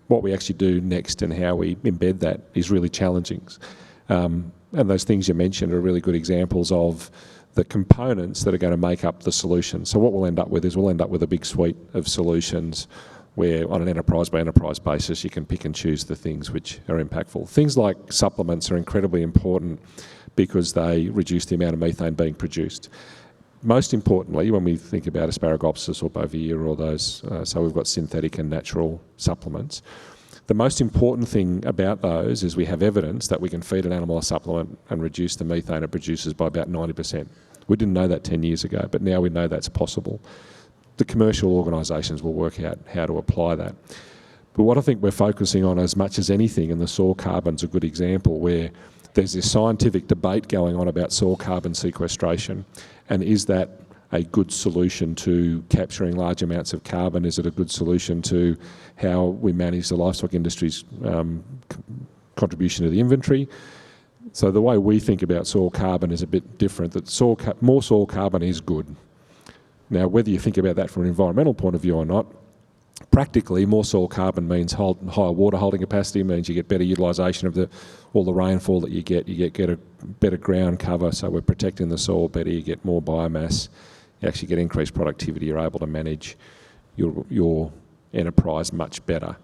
What we actually do next and how we embed that is really challenging. And those things you mentioned are really good examples of the components that are going to make up the solution. So what we'll end up with is we'll end up with a big suite of solutions where on an enterprise by enterprise basis you can pick and choose the things which are impactful. Things like supplements are incredibly important because they reduce the amount of methane being produced. Most importantly, when we think about Asparagopsis or Bovia or those, so we've got synthetic and natural supplements, the most important thing about those is we have evidence that we can feed an animal a supplement and reduce the methane it produces by about 90%. We didn't know that 10 years ago, but now we know that's possible. The commercial organisations will work out how to apply that. But what I think we're focusing on as much as anything, and the soil carbon's a good example, where there's this scientific debate going on about soil carbon sequestration, and is that a good solution to capturing large amounts of carbon? Is it a good solution to how we manage the livestock industry's contribution to the inventory? So the way we think about soil carbon is a bit different, that more soil carbon is good. Now, whether you think about that from an environmental point of view or not, practically more soil carbon means higher water holding capacity, means you get better utilisation of all the rainfall that you get a better ground cover, so we're protecting the soil better, you get more biomass, you actually get increased productivity, you're able to manage your enterprise much better.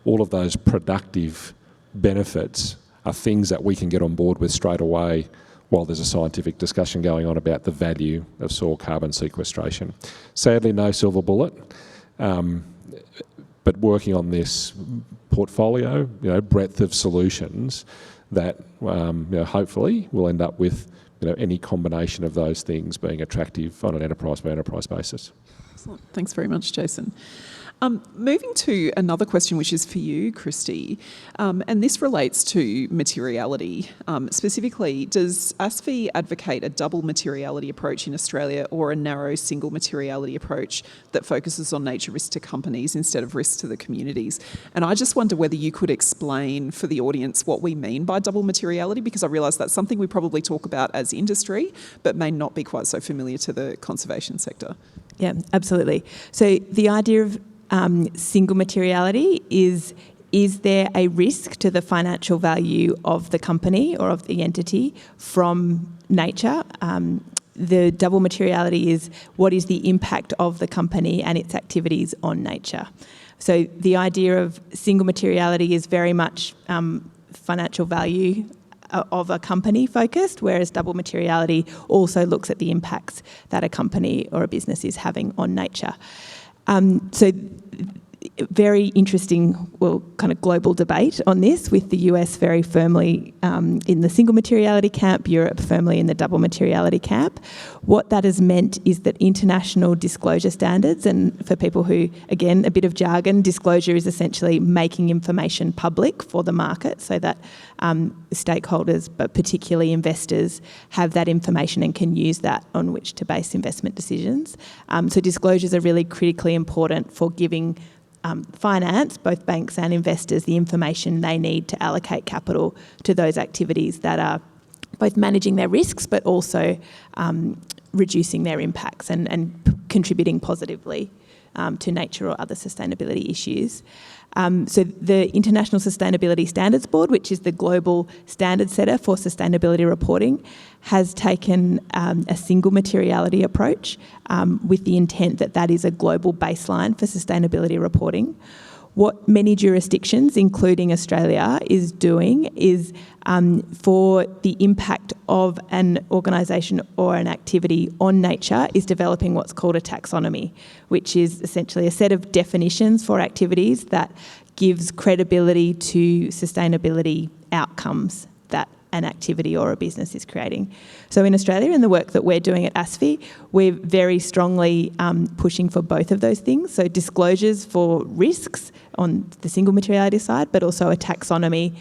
All of those productive benefits are things that we can get on board with straight away while there's a scientific discussion going on about the value of soil carbon sequestration. Sadly, no silver bullet, but working on this portfolio, breadth of solutions that hopefully will end up with any combination of those things being attractive on an enterprise by enterprise basis. Excellent. Thanks very much, Jason. Moving to another question, which is for you, Kristy, and this relates to materiality. Specifically, does ASFI advocate a double materiality approach in Australia or a narrow single materiality approach that focuses on nature risk to companies instead of risk to the communities? And I just wonder whether you could explain for the audience what we mean by double materiality, because I realise that's something we probably talk about as industry, but may not be quite so familiar to the conservation sector. Yeah, absolutely. So the idea of single materiality is there a risk to the financial value of the company or of the entity from nature? The double materiality is what is the impact of the company and its activities on nature. So the idea of single materiality is very much financial value of a company focused, whereas double materiality also looks at the impacts that a company or a business is having on nature. So very interesting, kind of global debate on this, with the US very firmly in the single materiality camp, Europe firmly in the double materiality camp. What that has meant is that international disclosure standards, and for people who, again, a bit of jargon, disclosure is essentially making information public for the market so that stakeholders, but particularly investors, have that information and can use that on which to base investment decisions. So disclosures are really critically important for giving finance, both banks and investors, the information they need to allocate capital to those activities that are both managing their risks but also reducing their impacts and contributing positively to nature or other sustainability issues. So the International Sustainability Standards Board, which is the global standard setter for sustainability reporting, has taken a single materiality approach with the intent that that is a global baseline for sustainability reporting. What many jurisdictions, including Australia, is doing is for the impact of an organisation or an activity on nature is developing what's called a taxonomy, which is essentially a set of definitions for activities that gives credibility to sustainability outcomes that an activity or a business is creating. So in Australia, in the work that we're doing at ASFI, we're very strongly pushing for both of those things. So disclosures for risks on the single materiality side, but also a taxonomy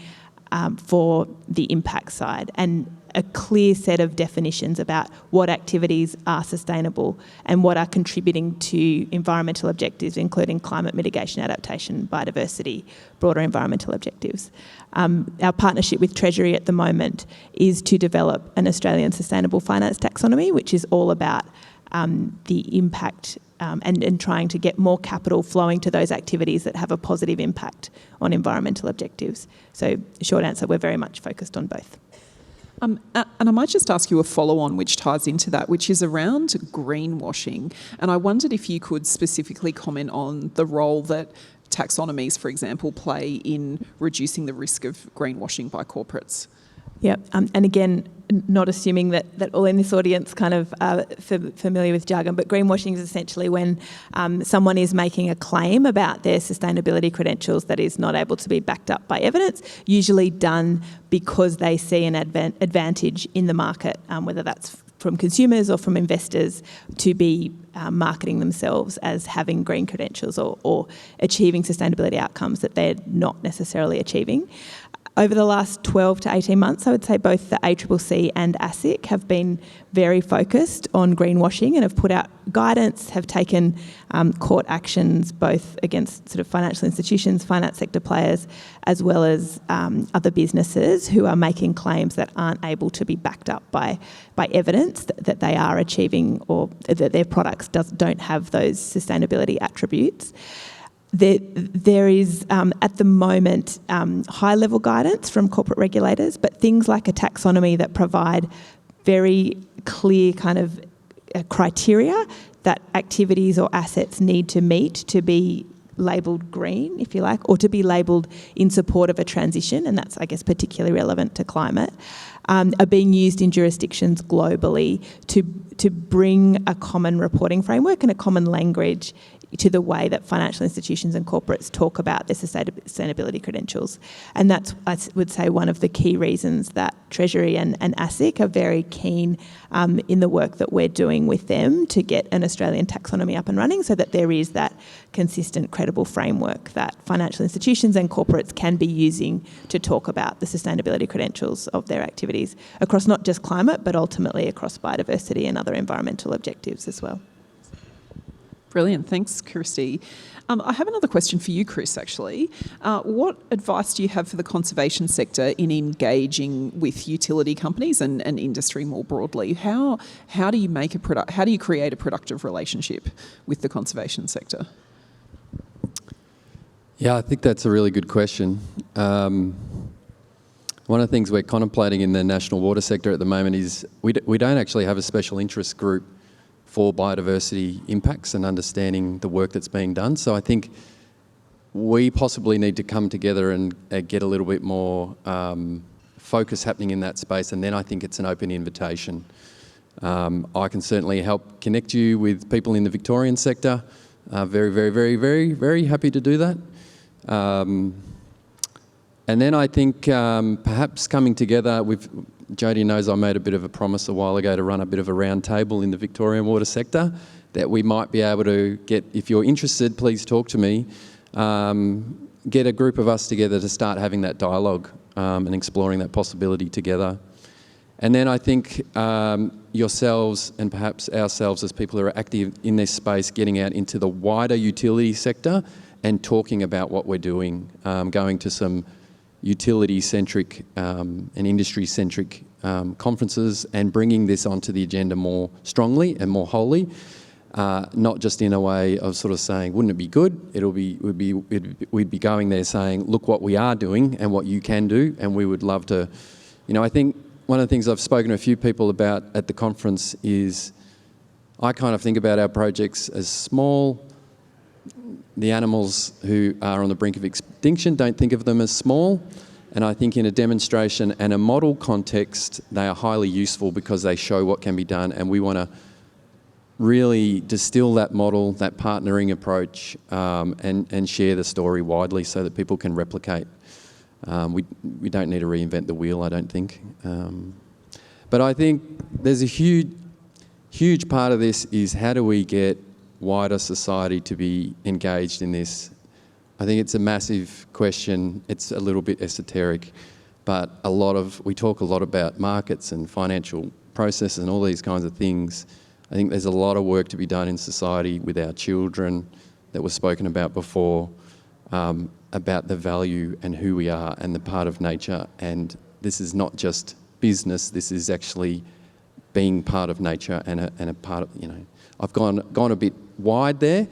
for the impact side, and a clear set of definitions about what activities are sustainable and what are contributing to environmental objectives, including climate mitigation, adaptation, biodiversity, broader environmental objectives. Our partnership with Treasury at the moment is to develop an Australian Sustainable Finance Taxonomy, which is all about the impact and trying to get more capital flowing to those activities that have a positive impact on environmental objectives. So, short answer, we're very much focused on both. And I might just ask you a follow-on which ties into that, which is around greenwashing. And I wondered if you could specifically comment on the role that taxonomies, for example, play in reducing the risk of greenwashing by corporates. Yeah, and again, not assuming that all in this audience kind of are familiar with jargon, but greenwashing is essentially when someone is making a claim about their sustainability credentials that is not able to be backed up by evidence, usually done because they see an advantage in the market, whether that's from consumers or from investors, to be marketing themselves as having green credentials or achieving sustainability outcomes that they're not necessarily achieving. Over the last 12 to 18 months, I would say both the ACCC and ASIC have been very focused on greenwashing and have put out guidance, have taken court actions both against sort of financial institutions, finance sector players, as well as other businesses who are making claims that aren't able to be backed up by evidence that they are achieving or that their products don't have those sustainability attributes. There is, at the moment, high-level guidance from corporate regulators, but things like a taxonomy that provide very clear kind of criteria that activities or assets need to meet to be labelled green, if you like, or to be labelled in support of a transition, and that's, I guess, particularly relevant to climate, are being used in jurisdictions globally to bring a common reporting framework and a common language to the way that financial institutions and corporates talk about their sustainability credentials. And that's, I would say, one of the key reasons that Treasury and ASIC are very keen in the work that we're doing with them to get an Australian taxonomy up and running, so that there is that consistent, credible framework that financial institutions and corporates can be using to talk about the sustainability credentials of their activities across not just climate, but ultimately across biodiversity and other environmental objectives as well. Brilliant. Thanks, Kristy. I have another question for you, Chris, actually. What advice do you have for the conservation sector in engaging with utility companies and industry more broadly? How do you make how do you create a productive relationship with the conservation sector? Yeah, I think that's a really good question. One of the things we're contemplating in the national water sector at the moment is we don't actually have a special interest group for biodiversity impacts and understanding the work that's being done. So I think we possibly need to come together and get a little bit more focus happening in that space, and then I think it's an open invitation. I can certainly help connect you with people in the Victorian sector. Very, very, very, very, very happy to do that. And then I think perhaps coming together with, Jodie knows I made a bit of a promise a while ago to run a bit of a round table in the Victorian water sector, that we might be able to get, if you're interested, please talk to me, get a group of us together to start having that dialogue and exploring that possibility together. And then I think yourselves and perhaps ourselves as people who are active in this space, getting out into the wider utility sector and talking about what we're doing, going to some utility-centric and industry-centric conferences and bringing this onto the agenda more strongly and more wholly, not just in a way of sort of saying, wouldn't it be good? We'd be going there saying, look what we are doing and what you can do, and we would love to. You know, I think one of the things I've spoken to a few people about at the conference is I kind of think about our projects as small, the animals who are on the brink of extinction don't think of them as small. And I think in a demonstration and a model context, they are highly useful because they show what can be done. And we want to really distill that model, that partnering approach, and share the story widely so that people can replicate. We don't need to reinvent the wheel, I don't think. But I think there's a huge part of this is how do we get wider society to be engaged in this? I think it's a massive question. It's a little bit esoteric, but we talk a lot about markets and financial processes and all these kinds of things. I think there's a lot of work to be done in society with our children that was spoken about before, about the value and who we are and the part of nature. And this is not just business, this is actually being part of nature and a part of, I've gone a bit wide there.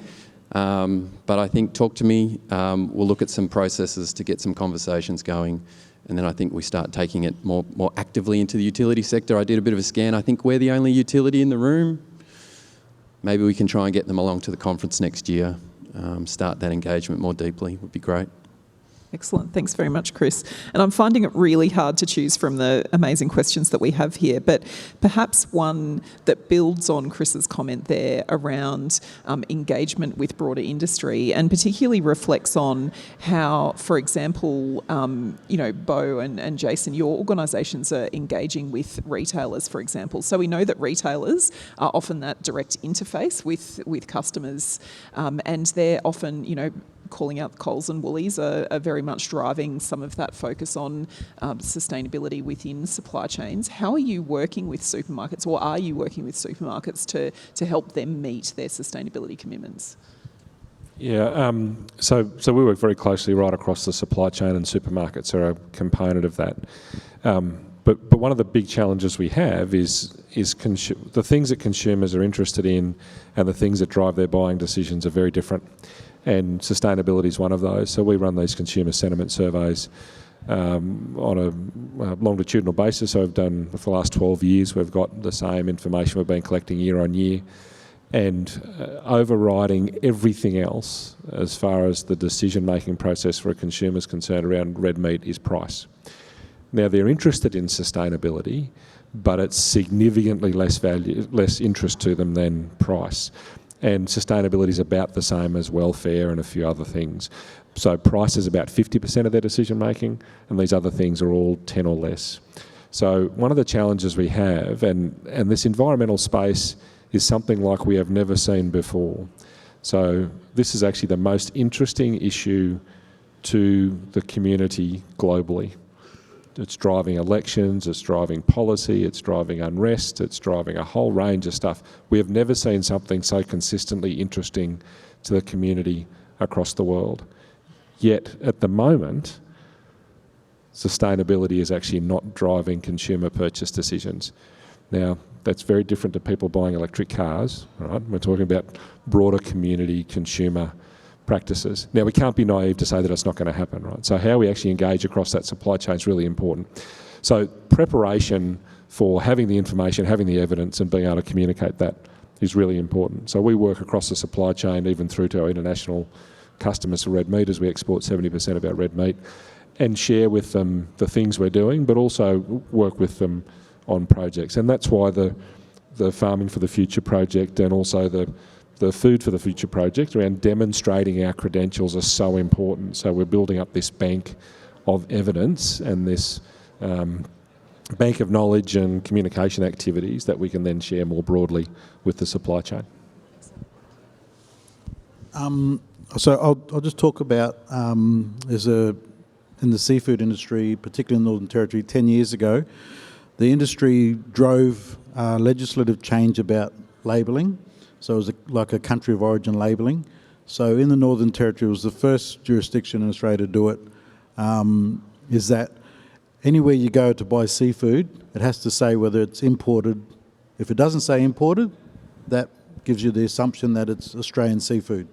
But I think talk to me, we'll look at some processes to get some conversations going, and then I think we start taking it more actively into the utility sector. I did a bit of a scan. I think we're the only utility in the room. Maybe we can try and get them along to the conference next year, start that engagement more deeply, would be great. Excellent. Thanks very much, Chris. And I'm finding it really hard to choose from the amazing questions that we have here, but perhaps one that builds on Chris's comment there around engagement with broader industry, and particularly reflects on how, for example, Bo and Jason, your organisations are engaging with retailers, for example. So we know that retailers are often that direct interface with customers, and they're often, calling out Coles and Woolies are very much driving some of that focus on sustainability within supply chains. How are you working with supermarkets, or are you working with supermarkets to help them meet their sustainability commitments? Yeah, so we work very closely right across the supply chain, and supermarkets are a component of that. But one of the big challenges we have is the things that consumers are interested in and the things that drive their buying decisions are very different. And sustainability is one of those. So we run these consumer sentiment surveys on a longitudinal basis. So we've done for the last 12 years, we've got the same information we've been collecting year on year. And overriding everything else as far as the decision-making process for a consumer is concerned around red meat is price. Now, they're interested in sustainability, but it's significantly less interest to them than price. And sustainability is about the same as welfare and a few other things. So price is about 50% of their decision making, and these other things are all 10 or less. So one of the challenges we have, and this environmental space is something like we have never seen before. So this is actually the most interesting issue to the community globally. It's driving elections, it's driving policy, it's driving unrest, it's driving a whole range of stuff. We have never seen something so consistently interesting to the community across the world. Yet, at the moment, sustainability is actually not driving consumer purchase decisions. Now, that's very different to people buying electric cars, right? We're talking about broader community consumer practices. Now, we can't be naive to say that it's not going to happen, right? So how we actually engage across that supply chain is really important. So preparation for having the information, having the evidence, and being able to communicate that is really important. So we work across the supply chain, even through to our international customers for red meat, as we export 70% of our red meat, and share with them the things we're doing, but also work with them on projects. And that's why the Farming for the Future project, and also the Food for the Future project around demonstrating our credentials are so important. So we're building up this bank of evidence and this bank of knowledge and communication activities that we can then share more broadly with the supply chain. So I'll just talk about in the seafood industry, particularly in the Northern Territory, 10 years ago, the industry drove legislative change about labelling. So it was like a country of origin labelling. So in the Northern Territory, it was the first jurisdiction in Australia to do it, is that anywhere you go to buy seafood, it has to say whether it's imported. If it doesn't say imported, that gives you the assumption that it's Australian seafood.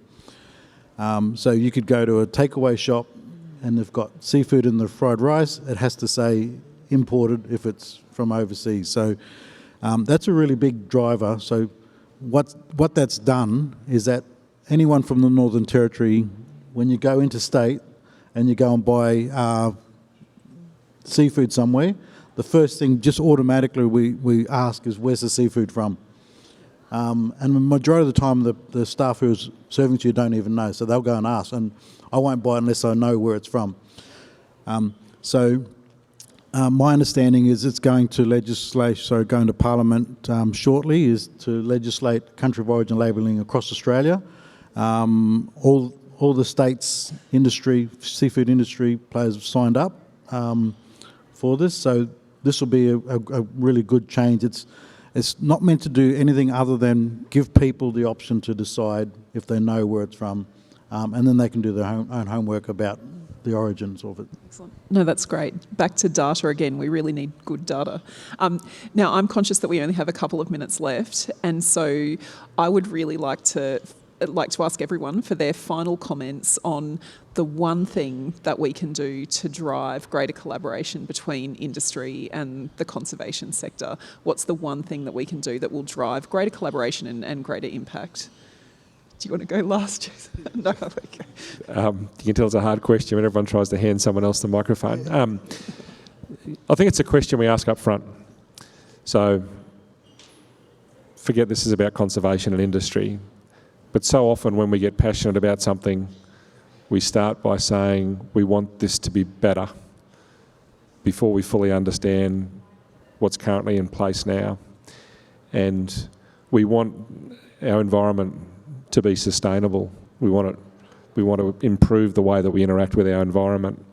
So you could go to a takeaway shop and they've got seafood in the fried rice, it has to say imported if it's from overseas. So that's a really big driver. So what that's done is that anyone from the Northern Territory, when you go interstate and you go and buy seafood somewhere, the first thing just automatically we ask is, where's the seafood from? And the majority of the time the staff who's serving to you don't even know, so they'll go and ask, and I won't buy it unless I know where it's from. My understanding is it's going to going to Parliament shortly, is to legislate country of origin labelling across Australia. All the states' industry, seafood industry players have signed up for this, so this will be a really good change. It's not meant to do anything other than give people the option to decide if they know where it's from, and then they can do their own homework about the origins of it. Excellent. No, that's great. Back to data again. We really need good data. Now, I'm conscious that we only have a couple of minutes left, and so I would really like to ask everyone for their final comments on the one thing that we can do to drive greater collaboration between industry and the conservation sector. What's the one thing that we can do that will drive greater collaboration and greater impact? Do you want to go last, Jason? No, okay. You can tell it's a hard question when everyone tries to hand someone else the microphone. I think it's a question we ask up front. So forget this is about conservation and industry, but so often when we get passionate about something, we start by saying we want this to be better before we fully understand what's currently in place now. And we want our environment to be sustainable. We want to improve the way that we interact with our environment.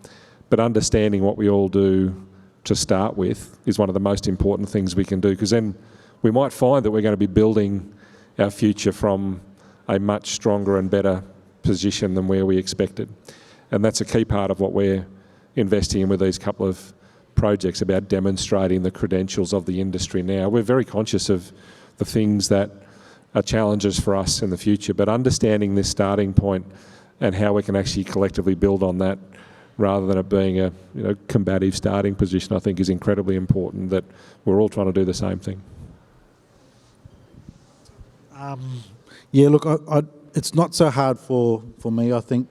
But understanding what we all do to start with is one of the most important things we can do, because then we might find that we're going to be building our future from a much stronger and better position than where we expected. And that's a key part of what we're investing in with these couple of projects, about demonstrating the credentials of the industry now. We're very conscious of the things that are challenges for us in the future, but understanding this starting point and how we can actually collectively build on that rather than it being a combative starting position, I think is incredibly important, that we're all trying to do the same thing. Yeah, look, it's not so hard for me. I think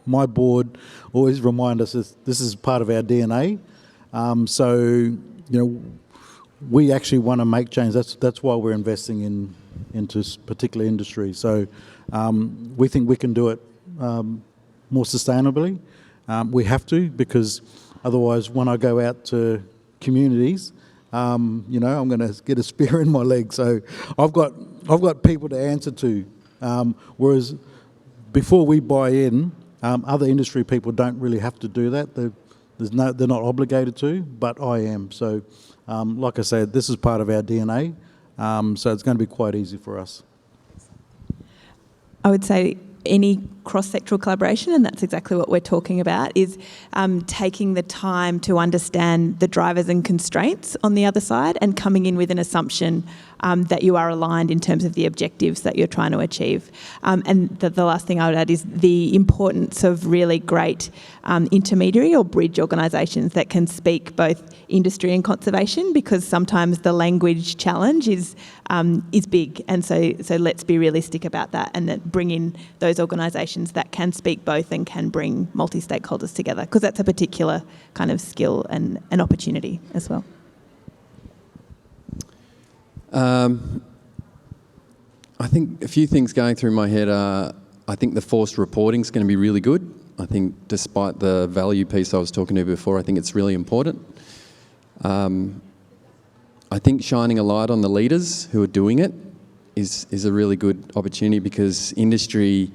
my board always remind us this is part of our DNA. We actually want to make change. That's why we're investing into particular industry. So we think we can do it more sustainably. We have to, because otherwise when I go out to communities, I'm going to get a spear in my leg. So I've got people to answer to. Whereas before we buy in, other industry people don't really have to do that. They're not obligated to, but I am. So like I said, this is part of our DNA. So it's going to be quite easy for us. I would say any cross-sectoral collaboration, and that's exactly what we're talking about, is taking the time to understand the drivers and constraints on the other side and coming in with an assumption that you are aligned in terms of the objectives that you're trying to achieve. And the last thing I would add is the importance of really great intermediary or bridge organisations that can speak both industry and conservation, because sometimes the language challenge is big, and so let's be realistic about that, and that bring in those organisations that can speak both and can bring multi-stakeholders together, because that's a particular kind of skill and an opportunity as well. I think a few things going through my head are, I think the forced reporting is going to be really good. I think despite the value piece I was talking to before, I think it's really important. I think shining a light on the leaders who are doing it is a really good opportunity, because industry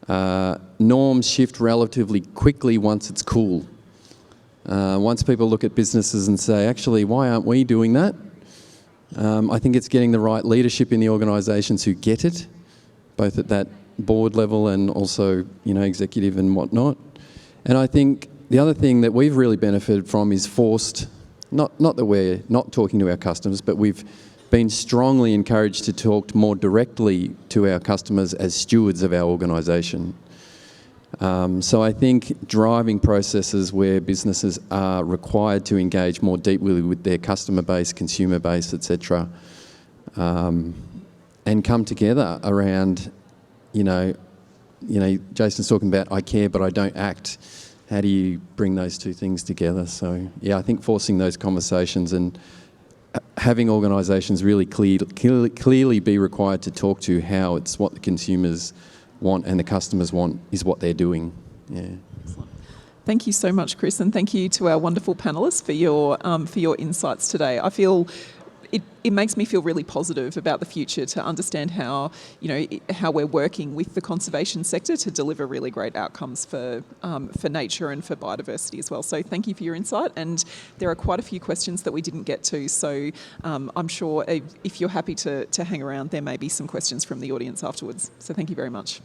norms shift relatively quickly once it's cool. Once people look at businesses and say, actually, why aren't we doing that? I think it's getting the right leadership in the organisations who get it, both at that board level and also, executive and whatnot. And I think the other thing that we've really benefited from is forced, not that we're not talking to our customers, but we've been strongly encouraged to talk more directly to our customers as stewards of our organisation. So I think driving processes where businesses are required to engage more deeply with their customer base, consumer base, etc., and come together around Jason's talking about I care but I don't act. How do you bring those two things together? So, yeah, I think forcing those conversations and having organisations really clearly be required to talk to how it's what the consumers want and the customers want is what they're doing. Yeah. Thank you so much, Chris, and thank you to our wonderful panellists for your insights today. I feel it makes me feel really positive about the future to understand how we're working with the conservation sector to deliver really great outcomes for nature and for biodiversity as well. So thank you for your insight, and there are quite a few questions that we didn't get to. So I'm sure if you're happy to hang around, there may be some questions from the audience afterwards. So thank you very much.